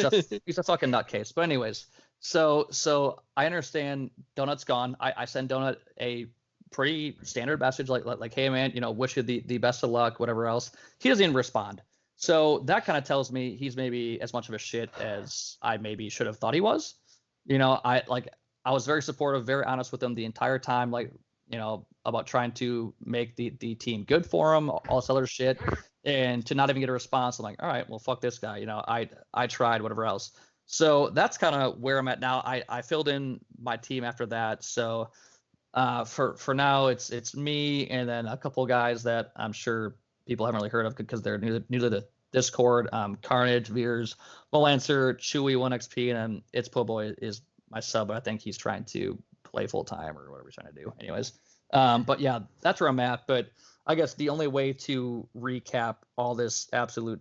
He's a fucking nutcase. But anyways, so I understand Donut's gone. I send Donut a pretty standard message like hey man, wish you the best of luck, whatever else. He doesn't even respond. So that kind of tells me he's maybe as much of a shit as I maybe should have thought he was. I was very supportive, very honest with him the entire time, about trying to make the team good for him, all this other shit, and to not even get a response. I'm like, all right, well, fuck this guy. I tried, whatever else. So that's kind of where I'm at now. I filled in my team after that. So for now, it's me and then a couple guys that I'm sure people haven't really heard of because they're new to the Discord. Carnage, Veers, Molancer, Chewy, 1XP, and then It's Po Boy is my sub. I think he's trying to play full time or whatever he's trying to do. Anyways, but yeah, that's where I'm at. But I guess the only way to recap all this absolute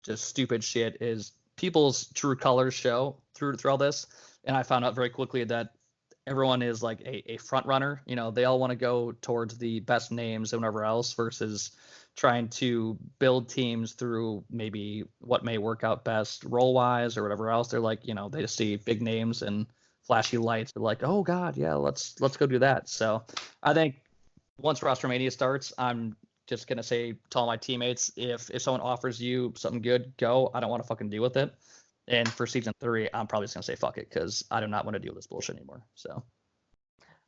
just stupid shit is people's true colors show through all this. And I found out very quickly that everyone is like a front runner. They all want to go towards the best names and whatever else versus trying to build teams through maybe what may work out best role wise or whatever else. They're like, they just see big names and flashy lights. They're like, oh God, yeah, let's go do that. So I think once Rostermania starts, I'm just going to say to all my teammates, if someone offers you something good, go. I don't want to fucking deal with it. And for season 3, I'm probably just gonna say fuck it because I do not want to deal with this bullshit anymore. So.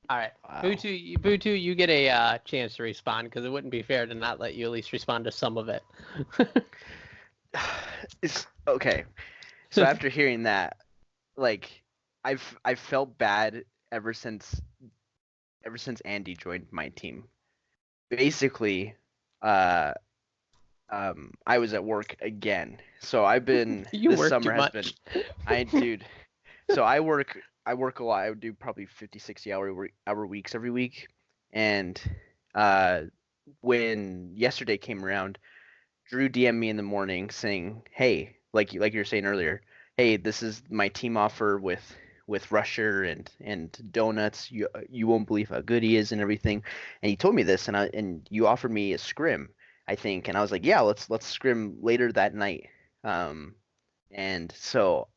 All right, Wow. Butu, you get a chance to respond because it wouldn't be fair to not let you at least respond to some of it. It's okay. So after hearing that, like I've felt bad ever since Andy joined my team. Basically, I was at work again. So I've been You this work summer too has much. been dude. So I work a lot. I would do probably 50, 60 hour weeks every week. And when yesterday came around, Drew DM'd me in the morning saying, "Hey, like you were saying earlier, hey, this is my team offer with Rusher and donuts. You won't believe how good he is and everything." And he told me this, and you offered me a scrim, I think, and I was like, "Yeah, let's scrim later that night." Um, and so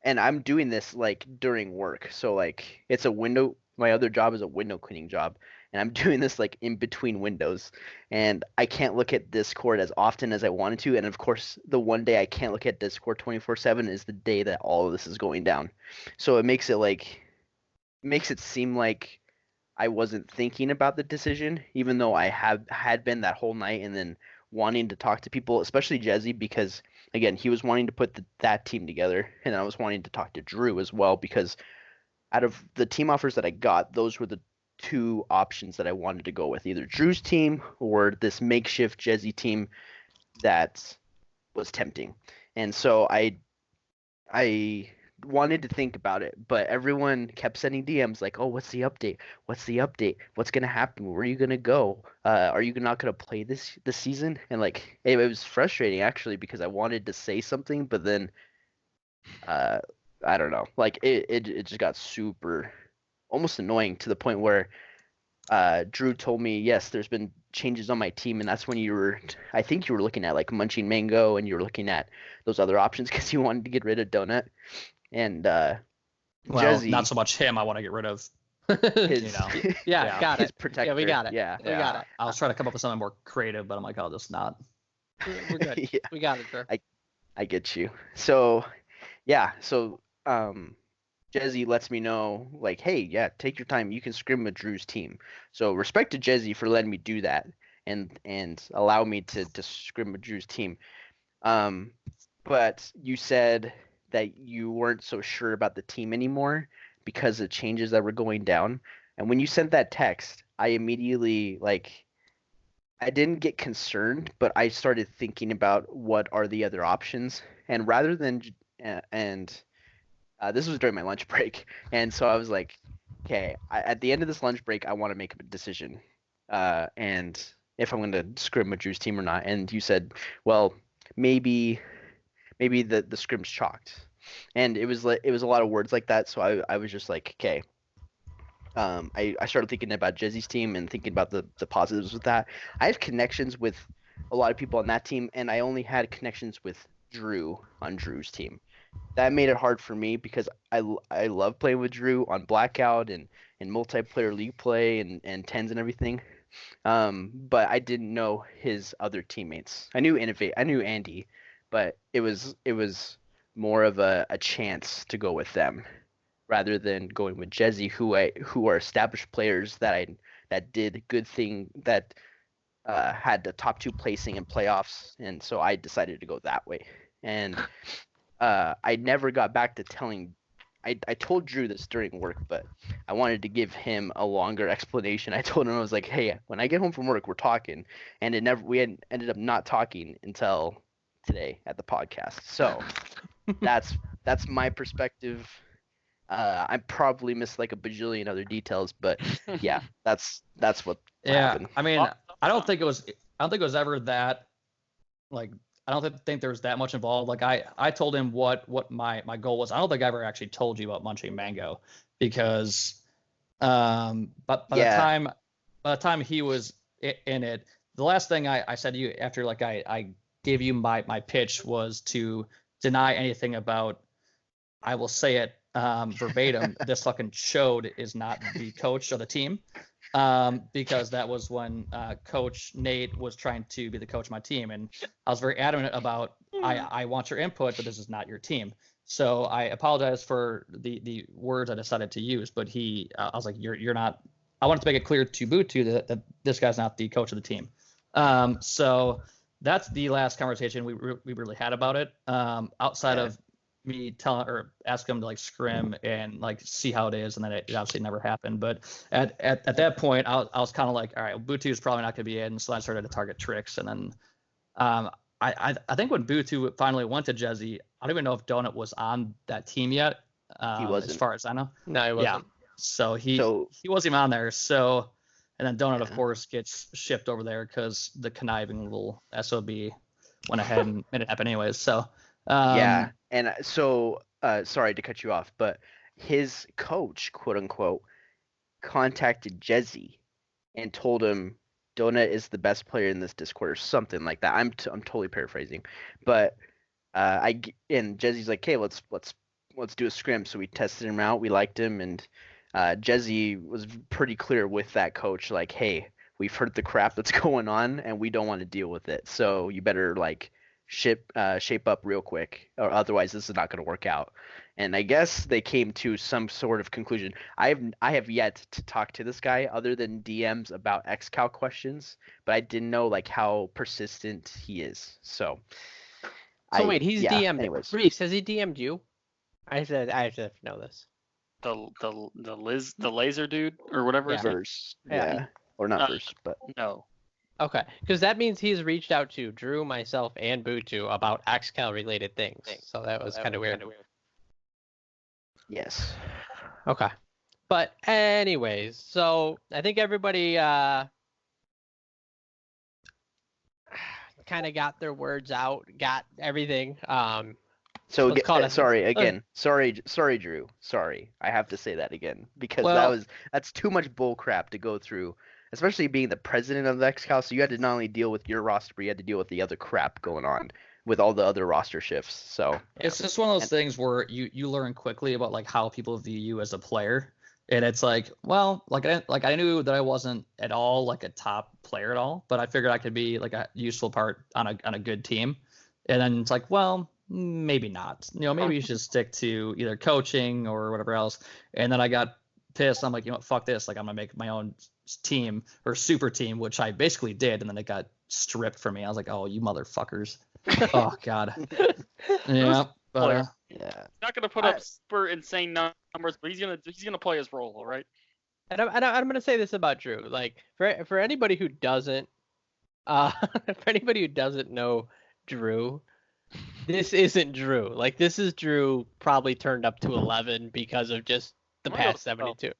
and I'm doing this like during work. So like it's a window. My other job is a window cleaning job, and I'm doing this like in between windows, and I can't look at Discord as often as I wanted to. And of course, the one day I can't look at Discord 24/7 is the day that all of this is going down. So it makes it seem like I wasn't thinking about the decision, even though I had been that whole night, and then wanting to talk to people, especially Jezzy, because again he was wanting to put that team together, and I was wanting to talk to Drew as well, because out of the team offers that I got, those were the two options that I wanted to go with, either Drew's team or this makeshift Jezzy team that was tempting. And so I wanted to think about it, but everyone kept sending DMs like, "Oh, what's the update? What's the update? What's gonna happen? Where are you gonna go? Are you not gonna play this season?" And like, it was frustrating actually, because I wanted to say something, but then, I don't know, like it just got super, almost annoying, to the point where Drew told me, yes, there's been changes on my team, and that's when I think you were looking at like Munching Mango, and you were looking at those other options because you wanted to get rid of Donut. And Well, Jezzy, not so much him. I want to get rid of. his, You know. Yeah, got his it. protector. Yeah, we got it. Yeah. We got it. I was trying to come up with something more creative, but I'm like, I'll just not. We're good. Yeah, We got it, Drew. I get you. So, yeah, so Jezzy lets me know, like, hey, yeah, take your time. You can scrim with Drew's team. So respect to Jezzy for letting me do that and allow me to scrim with Drew's team. But you said that you weren't so sure about the team anymore because of changes that were going down. And when you sent that text, I immediately, like, I didn't get concerned, but I started thinking about what are the other options. And rather than, and this was during my lunch break. And so I was like, okay, at the end of this lunch break, I want to make a decision. And if I'm going to scrim with Drew's team or not. And you said, well, maybe the scrim's chalked. And it was a lot of words like that. So I was just like, okay. I started thinking about Jezzy's team and thinking about the positives with that. I have connections with a lot of people on that team, and I only had connections with Drew on Drew's team. That made it hard for me because I love playing with Drew on Blackout and multiplayer league play and tens and everything. But I didn't know his other teammates. I knew Innovate, I knew Andy, but it was more of a chance to go with them rather than going with Jezzy, who are established players that did good thing, that had the top 2 placing in playoffs, and so I decided to go that way. And I never got back to telling. I told Drew this during work, but I wanted to give him a longer explanation. I told him, I was like, hey, when I get home from work, we're talking, and we ended up not talking until today at the podcast. So that's my perspective. I probably missed like a bajillion other details, but yeah, that's what happened. I mean, I don't think it was ever that, like, I don't think there was that much involved. Like I told him what my goal was. I don't think I ever actually told you about Munching Mango, because but by the time he was in it, the last thing I said to you after, like, I gave you my pitch was to deny anything about, I will say it verbatim, this fucking chode is not the coach of the team, because that was when Coach Nate was trying to be the coach of my team, and I was very adamant about, I want your input, but this is not your team. So I apologize for the words I decided to use, but I was like, you're not. I wanted to make it clear to Butu that this guy's not the coach of the team. So that's the last conversation we really had about it. Outside of me telling or ask him to like scrim and like see how it is, and then it obviously never happened. But at that point, I was kind of like, all right, Butu is probably not going to be in, so I started to target tricks, and then I think when Butu finally went to Jesse, I don't even know if Donut was on that team yet. He wasn't, as far as I know. No, he wasn't. Yeah, so he wasn't even on there. So, and then Donut of course gets shipped over there because the conniving little SOB went ahead and made it happen anyways. So. Yeah, and so sorry to cut you off, but his coach, quote unquote, contacted Jesse and told him Donut is the best player in this Discord or something like that. I'm totally paraphrasing, but and Jesse's like, hey, let's do a scrim. So we tested him out, we liked him, and Jesse was pretty clear with that coach, like, hey, we've heard the crap that's going on and we don't want to deal with it. So you better like shape up real quick, or otherwise this is not going to work out. And I guess they came to some sort of conclusion. I have yet to talk to this guy other than DMs about XCal questions, but I didn't know like how persistent he is. So wait, he's DM'd. Anyways. Reese, has he DM'd you? I have to know this. The laser dude or whatever. Yeah. Verse, or not verse, but no. Okay, because that means he's reached out to Drew, myself, and Butu about XCal related things. So that was kind of weird. Yes. Okay. But anyways, so I think everybody kind of got their words out, got everything. So sorry, Drew. Sorry, I have to say that again because that's too much bull crap to go through, especially being the president of the XCal. So you had to not only deal with your roster, but you had to deal with the other crap going on with all the other roster shifts. So it's just one of those things where you learn quickly about like how people view you as a player, and it's like, well, I knew that I wasn't at all like a top player at all, but I figured I could be like a useful part on a good team, and then it's like, well, maybe not. Maybe you should stick to either coaching or whatever else. And then I got pissed. I'm like, you know what, fuck this. Like, I'm gonna make my own team or super team, which I basically did, and then it got stripped from me. I was like, oh, you motherfuckers. Oh god. Yeah. But he's not gonna put up super insane numbers, but he's gonna play his role, all right? And I'm gonna say this about Drew. Like for anybody who doesn't know Drew, this isn't Drew. Like, this is Drew probably turned up to 11 because of just the past 72.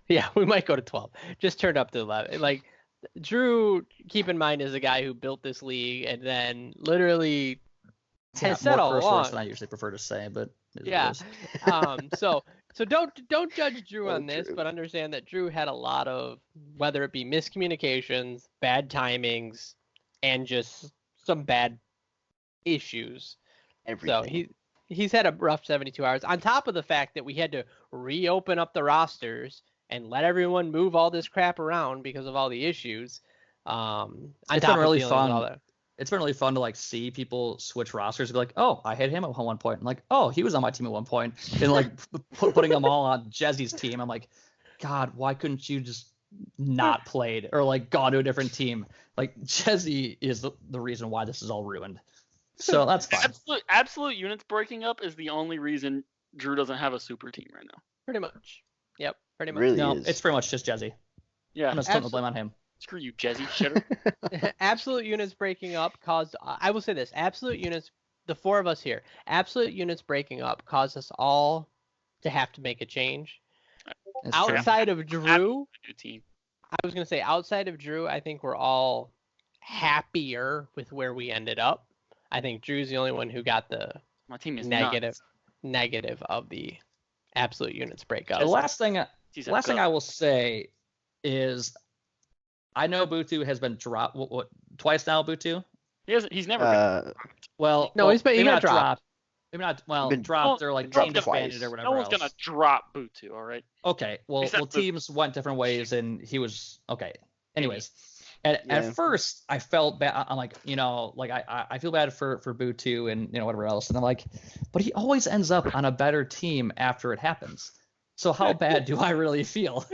Yeah, we might go to 12. Just turned up to 11. Like, Drew, keep in mind, is a guy who built this league and then literally has said all along. Than I usually prefer to say, but so don't judge Drew on this, but understand that Drew had a lot of, whether it be miscommunications, bad timings, and just some bad issues. Everything. So he's had a rough 72 hours, on top of the fact that we had to reopen up the rosters and let everyone move all this crap around because of all the issues. It's been really fun. It's been really fun to like see people switch rosters and be like, oh, I hit him at one point, and like, oh, he was on my team at one point, and like putting them all on Jesse's team. I'm like, God, why couldn't you just not played or like gone to a different team? Like, Jesse is the reason why this is all ruined. So that's fine. Absolute units breaking up is the only reason Drew doesn't have a super team right now. Pretty much. Yep. Pretty much. Really no, is. it's pretty much just Jesse. Yeah. I'm just putting the blame on him. Screw you, Jesse. Shitter. Absolute units breaking up caused. I will say this: absolute units. The four of us here, absolute units breaking up caused us all to have to make a change. It's outside true. of Drew, New team. I was gonna say outside of Drew, I think we're all happier with where we ended up. I think Drew's the only one who got the negative of the absolute units breakup. The last thing I will say is, I know Butu has been dropped twice now. Butu. He's never been dropped. He's been dropped. Maybe not. Well, dropped or like team disbanded or whatever. No one's gonna drop Butu. All right. Okay. Well, teams went different ways, and he was okay. Anyways, And Yeah. at first, I felt bad. I'm like, I feel bad for Butu and whatever else. And I'm like, but he always ends up on a better team after it happens. So how bad do I really feel?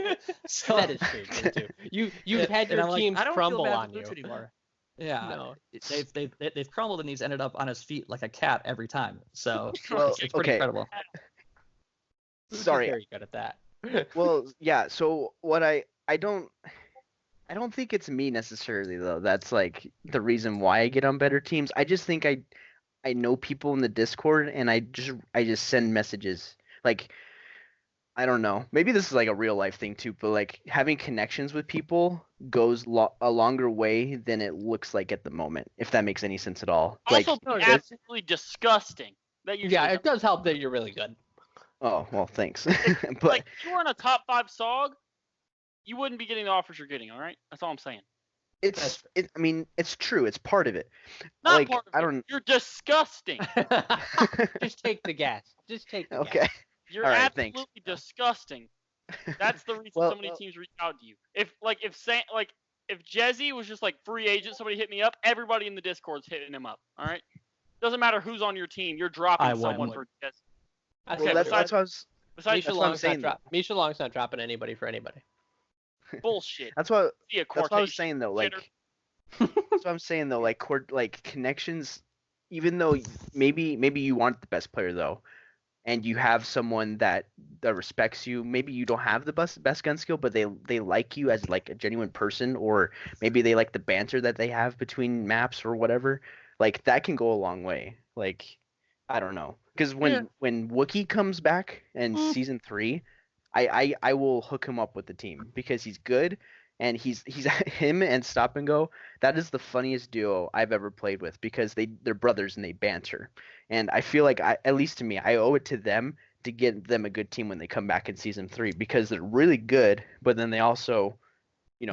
So That is true, too. You've had and your I'm like, teams I don't crumble feel bad on for you. Butu anymore. Yeah, No. they've crumbled and he's ended up on his feet like a cat every time. So Well, it's pretty okay. incredible. Who's Sorry. very good at that. Well, yeah. So what I don't think it's me necessarily though. That's like the reason why I get on better teams. I just think I know people in the Discord and I just send messages. Like I don't know. Maybe this is like a real life thing too, but like having connections with people goes a longer way than it looks like at the moment. If that makes any sense at all. Like Also, absolutely disgusting. That usually Yeah, it does help that you're really good. oh well, thanks. But like if you were in a top 5 SOG, you wouldn't be getting the offers you're getting. All right, that's all I'm saying. I mean, it's true. It's part of it. Not like part of I it. don't. You're disgusting. Just take the gas. Just take the Okay. gas. You're All right, absolutely thanks. disgusting. That's the reason so many teams reach out to you. If Jezzy was just like free agent, somebody hit me up, everybody in the Discord's hitting him up. All right. Doesn't matter who's on your team, you're dropping someone for Jezzy. Well, that's what I was. Besides Misha Long's not dropping anybody for anybody. bullshit. That's what See a I was saying though. Like shitter. that's what I'm saying though. Like connections. Even though maybe you want the best player though, and you have someone that respects you. Maybe you don't have the best gun skill, but they like you as like a genuine person, or maybe they like the banter that they have between maps or whatever. Like that can go a long way. Like I don't know, because when Wookiee comes back in season 3, I will hook him up with the team because he's good. And he's him and Stop and Go. That is the funniest duo I've ever played with because they're brothers and they banter. And I feel like at least to me, I owe it to them to get them a good team when they come back in season 3 because they're really good, but then they also,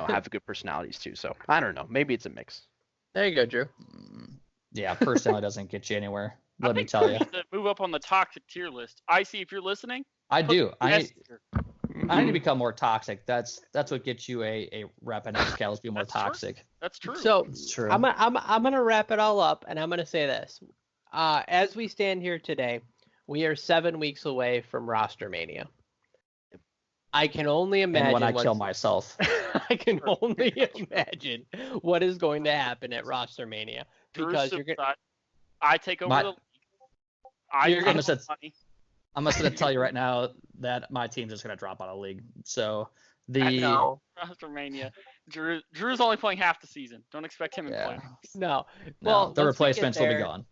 have good personalities too. So I don't know. Maybe it's a mix. There you go, Drew. Yeah, personality doesn't get you anywhere. Let me tell you. To move up on the toxic tier list. Icy, if you're listening, I do. yes, I need to become more toxic. That's what gets you a rep in XCast, be more toxic. That's true. So It's true. I'm gonna wrap it all up, and I'm gonna say this: as we stand here today, we are 7 weeks away from Roster Mania. I can only imagine and when I kill myself. I can only imagine what is going to happen at Roster Mania because you're gonna. I take over the league. I'm just gonna tell you right now that my team's just gonna drop out of the league. So Roster Mania. Drew's only playing half the season. Don't expect him in playoffs. No. Well, the replacements will be gone.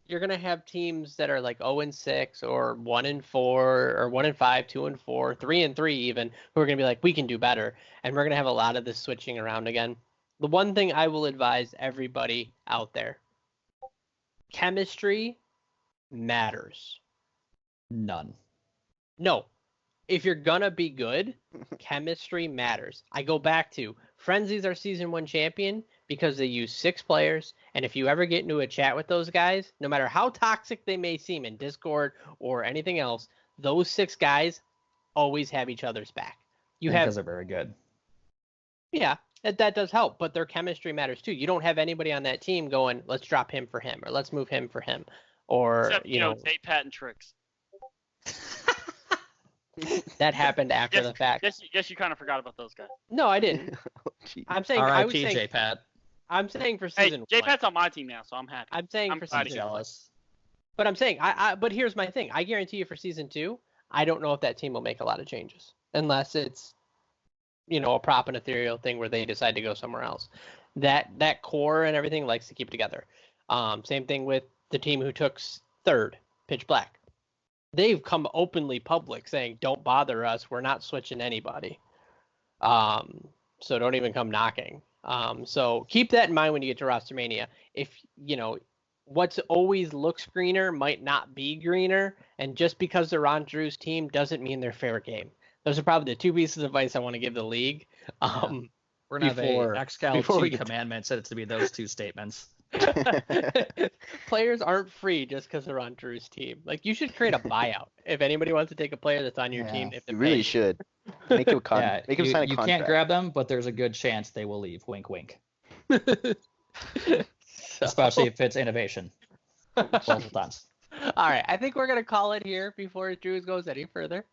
You're gonna have teams that are like 0-6 or 1-4 or 1-5, 2-4, 3-3 even, who are gonna be like, we can do better, and we're gonna have a lot of this switching around again. The one thing I will advise everybody out there: chemistry matters. None. No. If you're gonna be good, chemistry matters. I go back to Frenzy's our season 1 champion because they use 6 players, and if you ever get into a chat with those guys, no matter how toxic they may seem in Discord or anything else, those 6 guys always have each other's back. Because they're very good. Yeah, that does help, but their chemistry matters too. You don't have anybody on that team going, let's drop him for him, or let's move him for him, or except, Tate, Pat, and Tricks. That happened after the fact. Yes, you kind of forgot about those guys. No, I didn't. I'm saying J-Pat. I'm saying for season 1. J-Pat's on my team now, so I'm happy. I'm saying for season 1. Jealous. But I'm saying but here's my thing. I guarantee you for season 2, I don't know if that team will make a lot of changes unless it's a prop and ethereal thing where they decide to go somewhere else. That core and everything likes to keep together. Same thing with the team who took 3rd, Pitch Black. They've come openly public saying, don't bother us. We're not switching anybody. So don't even come knocking. So keep that in mind when you get to Roster Mania. If, what's always looks greener might not be greener. And just because they're on Drew's team doesn't mean they're fair game. Those are probably the 2 pieces of advice I want to give the league. We're going to have a XCast commandment said it to be those 2 statements. Players aren't free just because they're on Drew's team. Like, you should create a buyout if anybody wants to take a player that's on your team. If you really should make him sign a contract. You can't grab them, but there's a good chance they will leave. Wink, wink. Especially if it's innovation. Multiple times. All right, I think we're gonna call it here before Drew goes any further.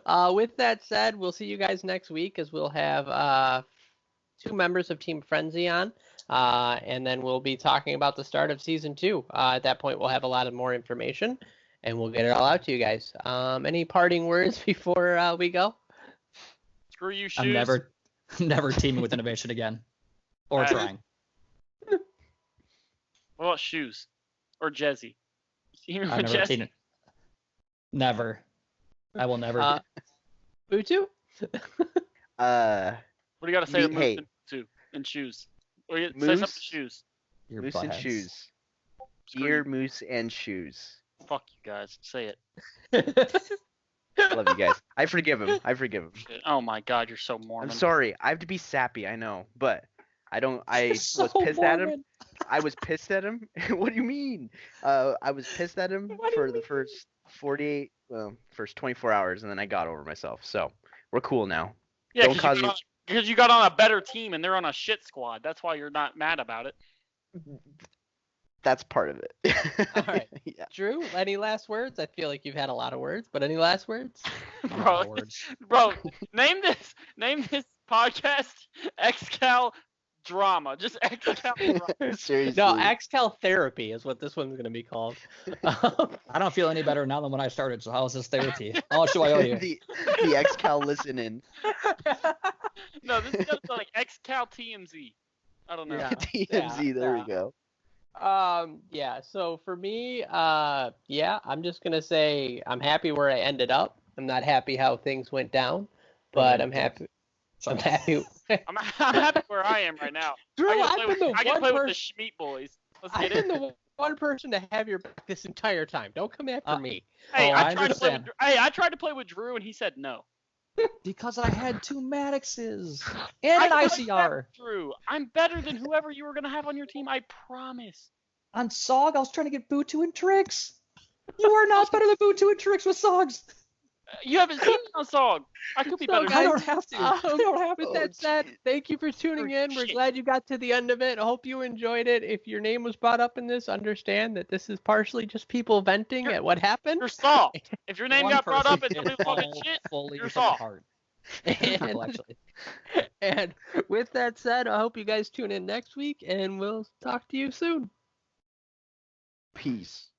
With that said, we'll see you guys next week as we'll have 2 members of Team Frenzy on, and then we'll be talking about the start of Season 2. At that point, we'll have a lot of more information, and we'll get it all out to you guys. Any parting words before we go? Screw you, shoes. I'm never teaming with innovation again, or trying. What about shoes? Or Jezzy? I've never seen it. Never. I will never. Butu? What do you got to say with hey. Moose and shoes? Or say Moose? something to shoes. Your Moose and buttheads. shoes. Screw Ear, you. moose, and shoes. Fuck you guys. Say it. Love you guys. I forgive him. Shit. Oh my god, you're so Mormon. I'm sorry. I have to be sappy, I know, but I don't. I So was pissed at him. Mormon. I was pissed at him. What do you mean? I was pissed at him for the first 24 hours, and then I got over myself. So we're cool now. Yeah, Don't cause because you got on a better team and they're on a shit squad. That's why you're not mad about it. That's part of it. All right. Yeah. Drew, any last words? I feel like you've had a lot of words, but any last words? Bro, name this podcast XCal drama. Just XCal drama. Seriously. No, XCal therapy is what this one's going to be called. I don't feel any better now than when I started. So how is this therapy? How much do I owe you? the XCal listening. No, this is just like XCal TMZ. I don't know. Yeah. TMZ. There we go. Yeah, so for me, I'm just going to say I'm happy where I ended up. I'm not happy how things went down, but I'm happy. I'm happy. I'm happy where I am right now. Drew, I I've been the can one play with the person. Schmeat boys. Let's I've get it. been the one person to have your back this entire time. Don't come after me. Hey, Oh, I I tried to play with Drew and he said no. Because I had 2 Maddoxes and an ICR. Drew, I'm better than whoever you were gonna have on your team. I promise. On SOG, I was trying to get Butu and Tricks. You are not better than Butu and Tricks with SOGs. You haven't seen me on Song. I could be So better. guys, I don't have to. I don't have With to. that said, thank you for tuning in. We're shit. glad you got to the end of it. I hope you enjoyed it. If your name was brought up in this, understand that this is partially just people venting at what happened. You're soft. If your name One got brought up and person somebody was talking fall shit, fully you're into the soft. heart. And, People, actually. and with that said, I hope you guys tune in next week, and we'll talk to you soon. Peace.